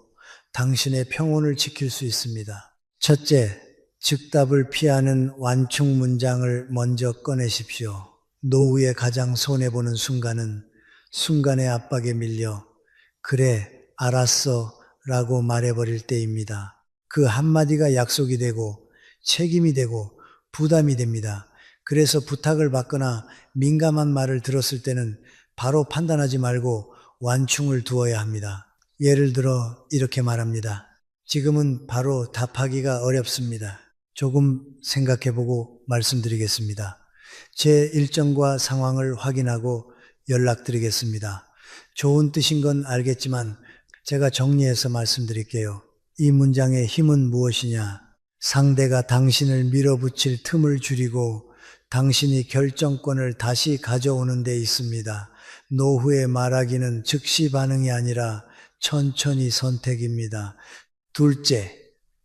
당신의 평온을 지킬 수 있습니다. 첫째, 즉답을 피하는 완충 문장을 먼저 꺼내십시오. 노후에 가장 손해보는 순간은 순간의 압박에 밀려 그래, 알았어 라고 말해버릴 때입니다. 그 한마디가 약속이 되고 책임이 되고 부담이 됩니다. 그래서 부탁을 받거나 민감한 말을 들었을 때는 바로 판단하지 말고 완충을 두어야 합니다. 예를 들어 이렇게 말합니다. 지금은 바로 답하기가 어렵습니다. 조금 생각해보고 말씀드리겠습니다. 제 일정과 상황을 확인하고 연락드리겠습니다. 좋은 뜻인 건 알겠지만 제가 정리해서 말씀드릴게요. 이 문장의 힘은 무엇이냐? 상대가 당신을 밀어붙일 틈을 줄이고 당신이 결정권을 다시 가져오는 데 있습니다. 노후에 말하기는 즉시 반응이 아니라 천천히 선택입니다. 둘째,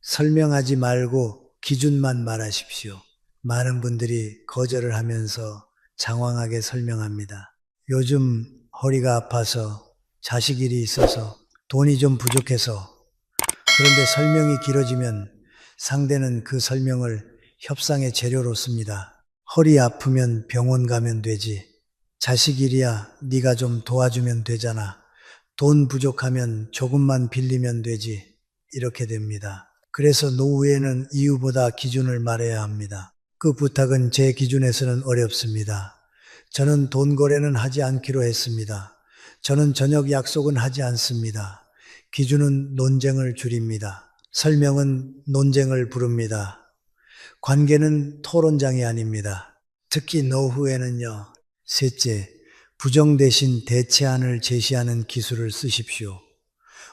설명하지 말고 기준만 말하십시오. 많은 분들이 거절을 하면서 장황하게 설명합니다. 요즘 허리가 아파서 자식 일이 있어서 돈이 좀 부족해서 그런데 설명이 길어지면 상대는 그 설명을 협상의 재료로 씁니다. 허리 아프면 병원 가면 되지. 자식 일이야 네가 좀 도와주면 되잖아. 돈 부족하면 조금만 빌리면 되지. 이렇게 됩니다. 그래서 노후에는 이유보다 기준을 말해야 합니다. 그 부탁은 제 기준에서는 어렵습니다. 저는 돈 거래는 하지 않기로 했습니다. 저는 저녁 약속은 하지 않습니다. 기준은 논쟁을 줄입니다. 설명은 논쟁을 부릅니다. 관계는 토론장이 아닙니다. 특히 노후에는요. 셋째, 부정 대신 대체안을 제시하는 기술을 쓰십시오.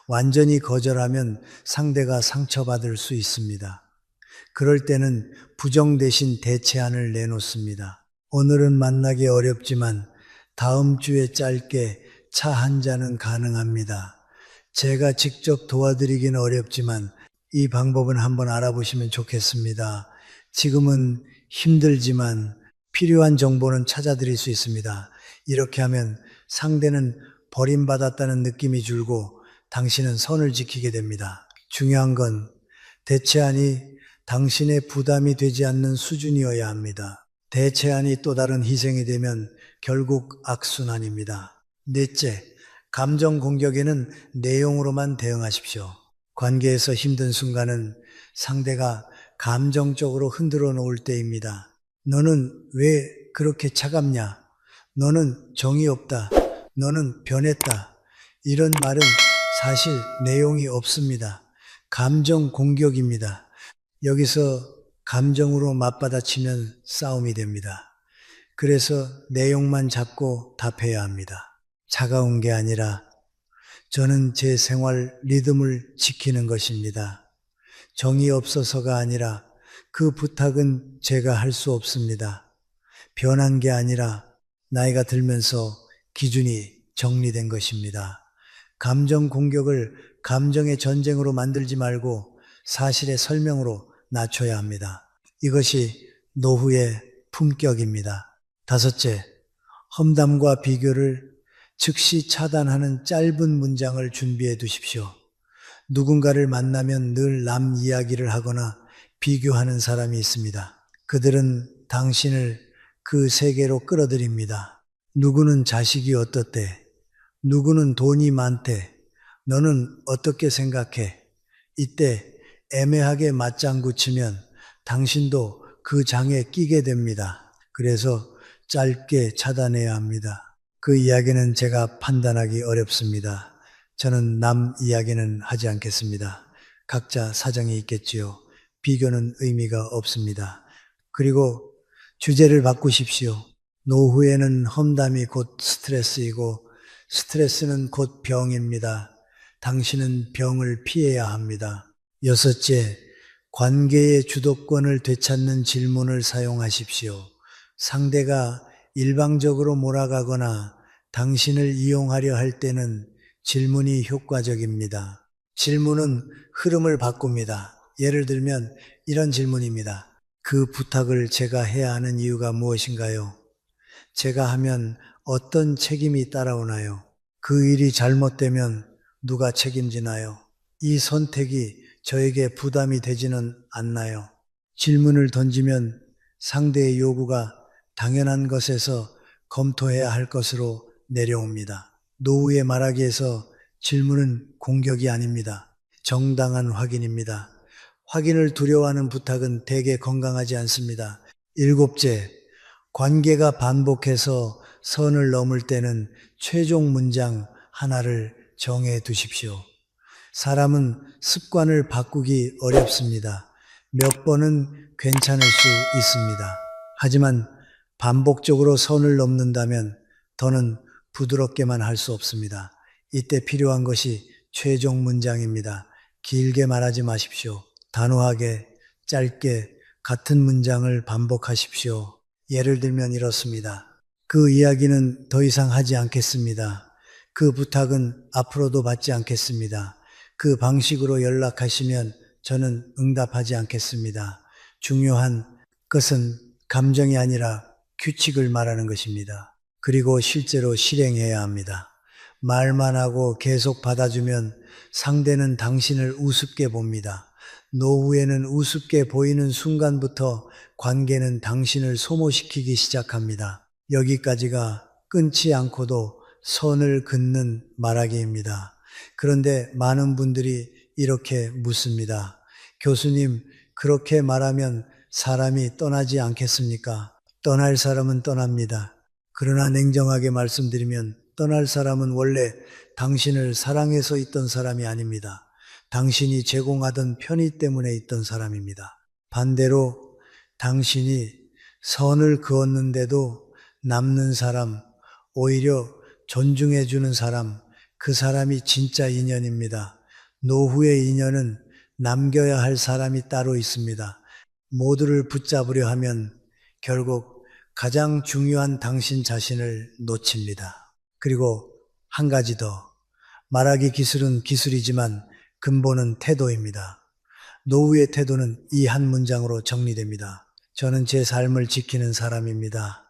완전히 거절하면 상대가 상처받을 수 있습니다. 그럴 때는 부정 대신 대체안을 내놓습니다. 오늘은 만나기 어렵지만 다음 주에 짧게 차 한 잔은 가능합니다. 제가 직접 도와드리기는 어렵지만 이 방법은 한번 알아보시면 좋겠습니다. 지금은 힘들지만 필요한 정보는 찾아드릴 수 있습니다. 이렇게 하면 상대는 버림받았다는 느낌이 줄고 당신은 선을 지키게 됩니다. 중요한 건 대체안이 당신의 부담이 되지 않는 수준이어야 합니다. 대체안이 또 다른 희생이 되면 결국 악순환입니다. 넷째, 감정 공격에는 내용으로만 대응하십시오. 관계에서 힘든 순간은 상대가 감정적으로 흔들어 놓을 때입니다. 너는 왜 그렇게 차갑냐? 너는 정이 없다. 너는 변했다. 이런 말은 사실 내용이 없습니다. 감정 공격입니다. 여기서 감정으로 맞받아치면 싸움이 됩니다. 그래서 내용만 잡고 답해야 합니다. 차가운 게 아니라 저는 제 생활 리듬을 지키는 것입니다. 정이 없어서가 아니라 그 부탁은 제가 할 수 없습니다. 변한 게 아니라 나이가 들면서 기준이 정리된 것입니다. 감정 공격을 감정의 전쟁으로 만들지 말고 사실의 설명으로 낮춰야 합니다. 이것이 노후의 품격입니다. 다섯째, 험담과 비교를 즉시 차단하는 짧은 문장을 준비해 두십시오. 누군가를 만나면 늘 남 이야기를 하거나 비교하는 사람이 있습니다. 그들은 당신을 그 세계로 끌어들입니다. 누구는 자식이 어떻대? 누구는 돈이 많대? 너는 어떻게 생각해? 이때 애매하게 맞장구 치면 당신도 그 장에 끼게 됩니다. 그래서 짧게 차단해야 합니다. 그 이야기는 제가 판단하기 어렵습니다. 저는 남 이야기는 하지 않겠습니다. 각자 사정이 있겠지요. 비교는 의미가 없습니다. 그리고 주제를 바꾸십시오. 노후에는 험담이 곧 스트레스이고 스트레스는 곧 병입니다. 당신은 병을 피해야 합니다. 여섯째, 관계의 주도권을 되찾는 질문을 사용하십시오. 상대가 일방적으로 몰아가거나 당신을 이용하려 할 때는 질문이 효과적입니다. 질문은 흐름을 바꿉니다. 예를 들면 이런 질문입니다. 그 부탁을 제가 해야 하는 이유가 무엇인가요? 제가 하면 어떤 책임이 따라오나요? 그 일이 잘못되면 누가 책임지나요? 이 선택이 저에게 부담이 되지는 않나요? 질문을 던지면 상대의 요구가 당연한 것에서 검토해야 할 것으로 내려옵니다. 노후에 말하기에서 질문은 공격이 아닙니다. 정당한 확인입니다. 확인을 두려워하는 부탁은 대개 건강하지 않습니다. 일곱째, 관계가 반복해서 선을 넘을 때는 최종 문장 하나를 정해 두십시오. 사람은 습관을 바꾸기 어렵습니다. 몇 번은 괜찮을 수 있습니다. 하지만 반복적으로 선을 넘는다면 더는 부드럽게만 할 수 없습니다. 이때 필요한 것이 최종 문장입니다. 길게 말하지 마십시오. 단호하게, 짧게 같은 문장을 반복하십시오. 예를 들면 이렇습니다. 그 이야기는 더 이상 하지 않겠습니다. 그 부탁은 앞으로도 받지 않겠습니다. 그 방식으로 연락하시면 저는 응답하지 않겠습니다. 중요한 것은 감정이 아니라 규칙을 말하는 것입니다. 그리고 실제로 실행해야 합니다. 말만 하고 계속 받아주면 상대는 당신을 우습게 봅니다. 노후에는 우습게 보이는 순간부터 관계는 당신을 소모시키기 시작합니다. 여기까지가 끊지 않고도 선을 긋는 말하기입니다. 그런데 많은 분들이 이렇게 묻습니다. 교수님, 그렇게 말하면 사람이 떠나지 않겠습니까? 떠날 사람은 떠납니다. 그러나 냉정하게 말씀드리면 떠날 사람은 원래 당신을 사랑해서 있던 사람이 아닙니다. 당신이 제공하던 편의 때문에 있던 사람입니다. 반대로 당신이 선을 그었는데도 남는 사람, 오히려 존중해주는 사람, 그 사람이 진짜 인연입니다. 노후의 인연은 남겨야 할 사람이 따로 있습니다. 모두를 붙잡으려 하면 결국 가장 중요한 당신 자신을 놓칩니다. 그리고 한 가지 더. 말하기 기술은 기술이지만 근본은 태도입니다. 노후의 태도는 이 한 문장으로 정리됩니다. 저는 제 삶을 지키는 사람입니다.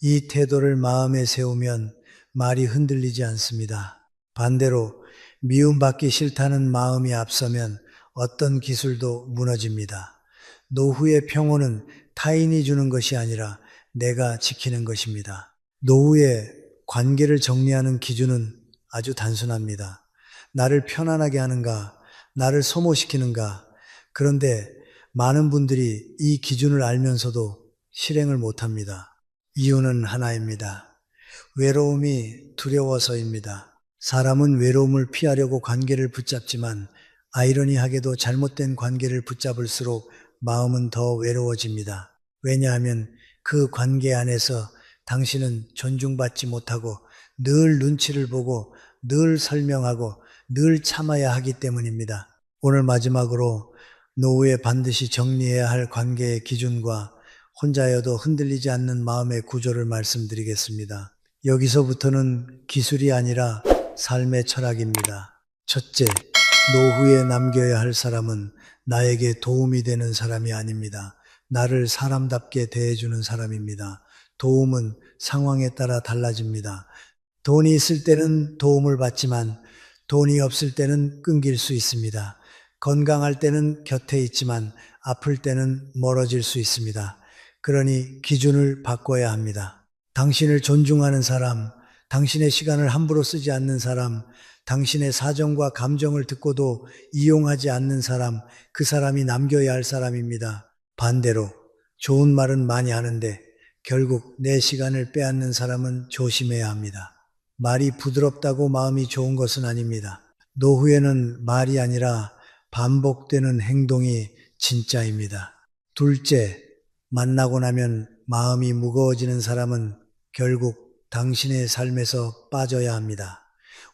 이 태도를 마음에 세우면 말이 흔들리지 않습니다. 반대로 미움받기 싫다는 마음이 앞서면 어떤 기술도 무너집니다. 노후의 평온은 타인이 주는 것이 아니라 내가 지키는 것입니다. 노후의 관계를 정리하는 기준은 아주 단순합니다. 나를 편안하게 하는가, 나를 소모시키는가. 그런데 많은 분들이 이 기준을 알면서도 실행을 못합니다. 이유는 하나입니다. 외로움이 두려워서입니다. 사람은 외로움을 피하려고 관계를 붙잡지만 아이러니하게도 잘못된 관계를 붙잡을수록 마음은 더 외로워집니다. 왜냐하면 그 관계 안에서 당신은 존중받지 못하고 늘 눈치를 보고 늘 설명하고 늘 참아야 하기 때문입니다. 오늘 마지막으로 노후에 반드시 정리해야 할 관계의 기준과 혼자여도 흔들리지 않는 마음의 구조를 말씀드리겠습니다. 여기서부터는 기술이 아니라 삶의 철학입니다. 첫째, 노후에 남겨야 할 사람은 나에게 도움이 되는 사람이 아닙니다. 나를 사람답게 대해주는 사람입니다. 도움은 상황에 따라 달라집니다. 돈이 있을 때는 도움을 받지만 돈이 없을 때는 끊길 수 있습니다. 건강할 때는 곁에 있지만 아플 때는 멀어질 수 있습니다. 그러니 기준을 바꿔야 합니다. 당신을 존중하는 사람, 당신의 시간을 함부로 쓰지 않는 사람, 당신의 사정과 감정을 듣고도 이용하지 않는 사람, 그 사람이 남겨야 할 사람입니다. 반대로 좋은 말은 많이 하는데 결국 내 시간을 빼앗는 사람은 조심해야 합니다. 말이 부드럽다고 마음이 좋은 것은 아닙니다. 노후에는 말이 아니라 반복되는 행동이 진짜입니다. 둘째, 만나고 나면 마음이 무거워지는 사람은 결국 당신의 삶에서 빠져야 합니다.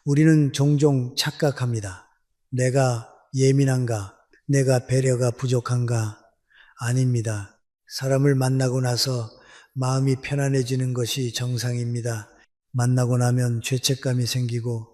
우리는 종종 착각합니다. 내가 예민한가? 내가 배려가 부족한가? 아닙니다. 사람을 만나고 나서 마음이 편안해지는 것이 정상입니다. 만나고 나면 죄책감이 생기고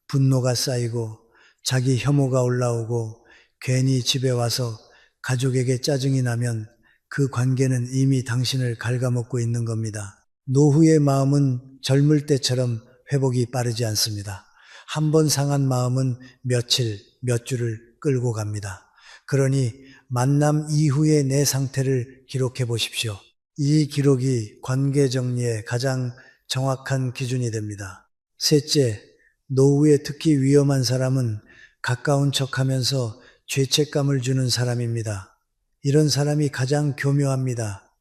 분노가 쌓이고 자기 혐오가 올라오고 괜히 집에 와서 가족에게 짜증이 나면 그 관계는 이미 당신을 갉아먹고 있는 겁니다. 노후의 마음은 젊을 때처럼 회복이 빠르지 않습니다. 한 번 상한 마음은 며칠, 몇 주를 끌고 갑니다. 그러니 만남 이후의 내 상태를 기록해 보십시오. 이 기록이 관계 정리의 가장 정확한 기준이 됩니다. 셋째, 노후에 특히 위험한 사람은 가까운 척하면서 죄책감을 주는 사람입니다. 이런 사람이 가장 교묘합니다.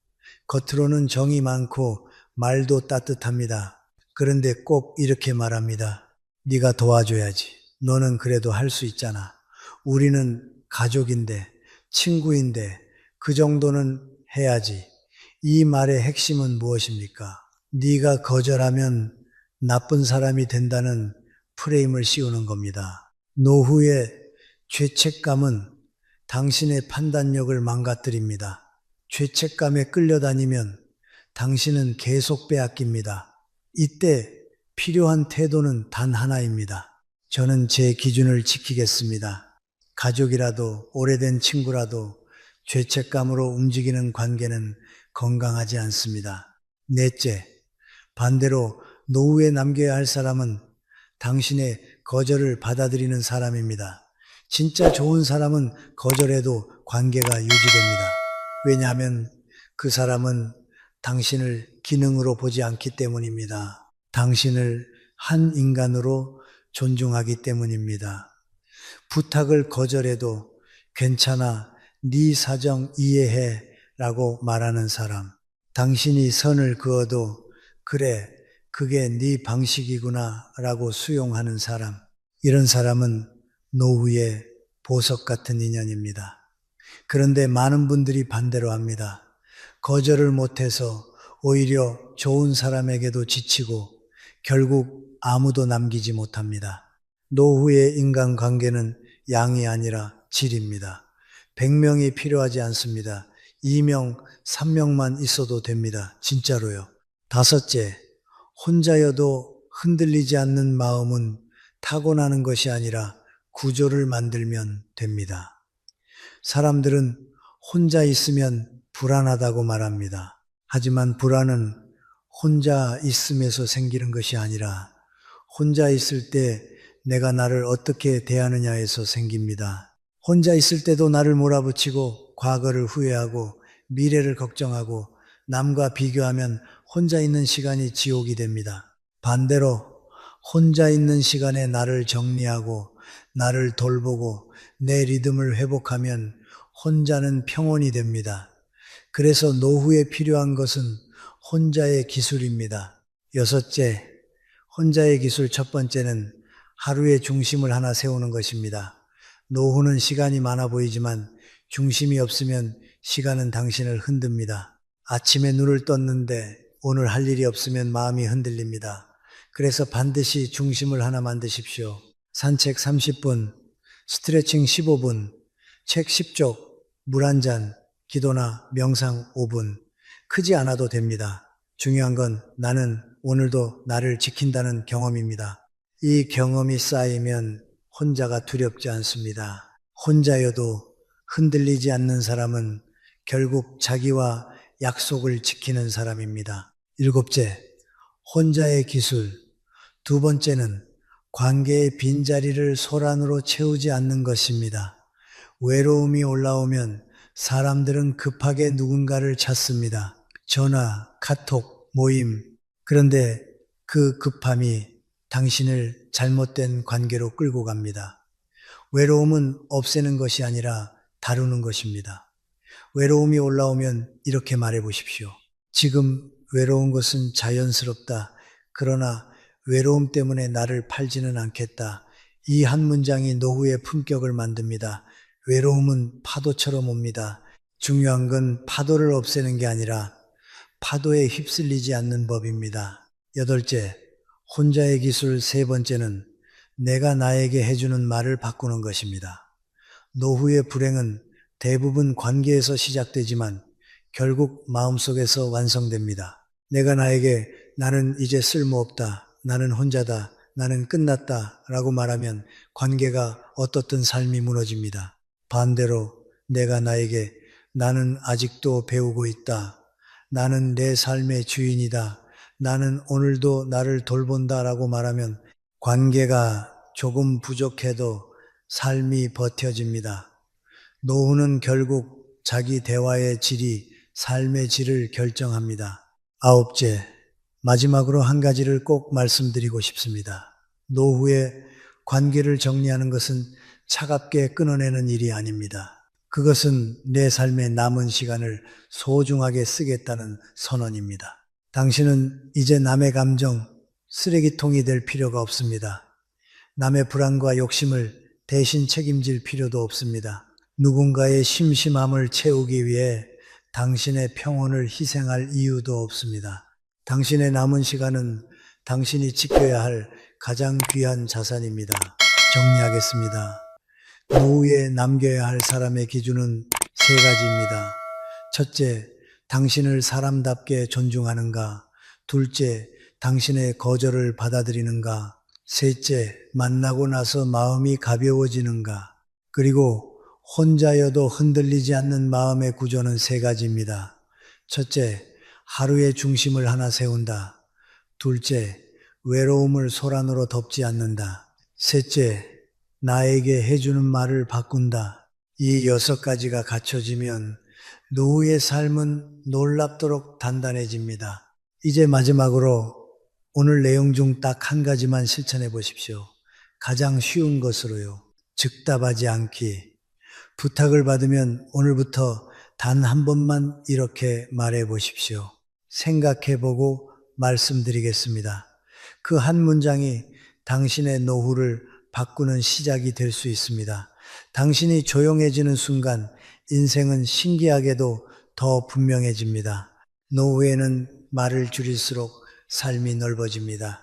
겉으로는 정이 많고 말도 따뜻합니다. 그런데 꼭 이렇게 말합니다. 네가 도와줘야지. 너는 그래도 할 수 있잖아. 우리는 가족인데, 친구인데 그 정도는 해야지. 이 말의 핵심은 무엇입니까? 네가 거절하면 나쁜 사람이 된다는 프레임을 씌우는 겁니다. 노후의 죄책감은 당신의 판단력을 망가뜨립니다. 죄책감에 끌려다니면 당신은 계속 빼앗깁니다. 이때 필요한 태도는 단 하나입니다. 저는 제 기준을 지키겠습니다. 가족이라도 오래된 친구라도 죄책감으로 움직이는 관계는 건강하지 않습니다. 넷째, 반대로 노후에 남겨야 할 사람은 당신의 거절을 받아들이는 사람입니다. 진짜 좋은 사람은 거절해도 관계가 유지됩니다. 왜냐하면 그 사람은 당신을 기능으로 보지 않기 때문입니다. 당신을 한 인간으로 존중하기 때문입니다. 부탁을 거절해도 괜찮아, 네 사정 이해해 라고 말하는 사람. 당신이 선을 그어도 그래, 그게 네 방식이구나 라고 수용하는 사람. 이런 사람은 노후의 보석 같은 인연입니다. 그런데 많은 분들이 반대로 합니다. 거절을 못해서 오히려 좋은 사람에게도 지치고 결국 아무도 남기지 못합니다. 노후의 인간관계는 양이 아니라 질입니다. 100명이 필요하지 않습니다. 2명, 3명만 있어도 됩니다. 진짜로요. 다섯째, 혼자여도 흔들리지 않는 마음은 타고나는 것이 아니라 구조를 만들면 됩니다. 사람들은 혼자 있으면 불안하다고 말합니다. 하지만 불안은 혼자 있음에서 생기는 것이 아니라 혼자 있을 때 내가 나를 어떻게 대하느냐에서 생깁니다. 혼자 있을 때도 나를 몰아붙이고 과거를 후회하고 미래를 걱정하고 남과 비교하면 혼자 있는 시간이 지옥이 됩니다. 반대로 혼자 있는 시간에 나를 정리하고 나를 돌보고 내 리듬을 회복하면 혼자는 평온이 됩니다. 그래서 노후에 필요한 것은 혼자의 기술입니다. 여섯째, 혼자의 기술 첫 번째는 하루의 중심을 하나 세우는 것입니다. 노후는 시간이 많아 보이지만 중심이 없으면 시간은 당신을 흔듭니다. 아침에 눈을 떴는데 오늘 할 일이 없으면 마음이 흔들립니다. 그래서 반드시 중심을 하나 만드십시오. 산책 30분, 스트레칭 15분, 책 10쪽, 물 한 잔, 기도나 명상 5분. 크지 않아도 됩니다. 중요한 건 나는 오늘도 나를 지킨다는 경험입니다. 이 경험이 쌓이면 혼자가 두렵지 않습니다. 혼자여도 흔들리지 않는 사람은 결국 자기와 약속을 지키는 사람입니다. 일곱째, 혼자의 기술. 두 번째는 관계의 빈자리를 소란으로 채우지 않는 것입니다. 외로움이 올라오면 사람들은 급하게 누군가를 찾습니다. 전화, 카톡, 모임. 그런데 그 급함이 당신을 잘못된 관계로 끌고 갑니다. 외로움은 없애는 것이 아니라 다루는 것입니다. 외로움이 올라오면 이렇게 말해 보십시오. 지금 외로운 것은 자연스럽다. 그러나 외로움 때문에 나를 팔지는 않겠다. 이 한 문장이 노후의 품격을 만듭니다. 외로움은 파도처럼 옵니다. 중요한 건 파도를 없애는 게 아니라 파도에 휩쓸리지 않는 법입니다. 여덟째, 혼자의 기술 세 번째는 내가 나에게 해주는 말을 바꾸는 것입니다. 노후의 불행은 대부분 관계에서 시작되지만 결국 마음속에서 완성됩니다. 내가 나에게 나는 이제 쓸모없다, 나는 혼자다, 나는 끝났다 라고 말하면 관계가 어떻든 삶이 무너집니다. 반대로 내가 나에게 나는 아직도 배우고 있다, 나는 내 삶의 주인이다, 나는 오늘도 나를 돌본다 라고 말하면 관계가 조금 부족해도 삶이 버텨집니다. 노후는 결국 자기 대화의 질이 삶의 질을 결정합니다. 아홉째, 마지막으로 한 가지를 꼭 말씀드리고 싶습니다. 노후의 관계를 정리하는 것은 차갑게 끊어내는 일이 아닙니다. 그것은 내 삶의 남은 시간을 소중하게 쓰겠다는 선언입니다. 당신은 이제 남의 감정, 쓰레기통이 될 필요가 없습니다. 남의 불안과 욕심을 대신 책임질 필요도 없습니다. 누군가의 심심함을 채우기 위해 당신의 평온을 희생할 이유도 없습니다. 당신의 남은 시간은 당신이 지켜야 할 가장 귀한 자산입니다. 정리하겠습니다. 노후에 남겨야 할 사람의 기준은 세 가지입니다. 첫째, 당신을 사람답게 존중하는가? 둘째, 당신의 거절을 받아들이는가? 셋째, 만나고 나서 마음이 가벼워지는가? 그리고 혼자여도 흔들리지 않는 마음의 구조는 세 가지입니다. 첫째, 하루의 중심을 하나 세운다. 둘째, 외로움을 소란으로 덮지 않는다. 셋째, 나에게 해주는 말을 바꾼다. 이 6가지가 갖춰지면 노후의 삶은 놀랍도록 단단해집니다. 이제 마지막으로 오늘 내용 중 딱 한 가지만 실천해 보십시오. 가장 쉬운 것으로요. 즉답하지 않기. 부탁을 받으면 오늘부터 단 한 번만 이렇게 말해 보십시오. 생각해 보고 말씀드리겠습니다. 그 한 문장이 당신의 노후를 바꾸는 시작이 될 수 있습니다. 당신이 조용해지는 순간 인생은 신기하게도 더 분명해집니다. 노후에는 말을 줄일수록 삶이 넓어집니다.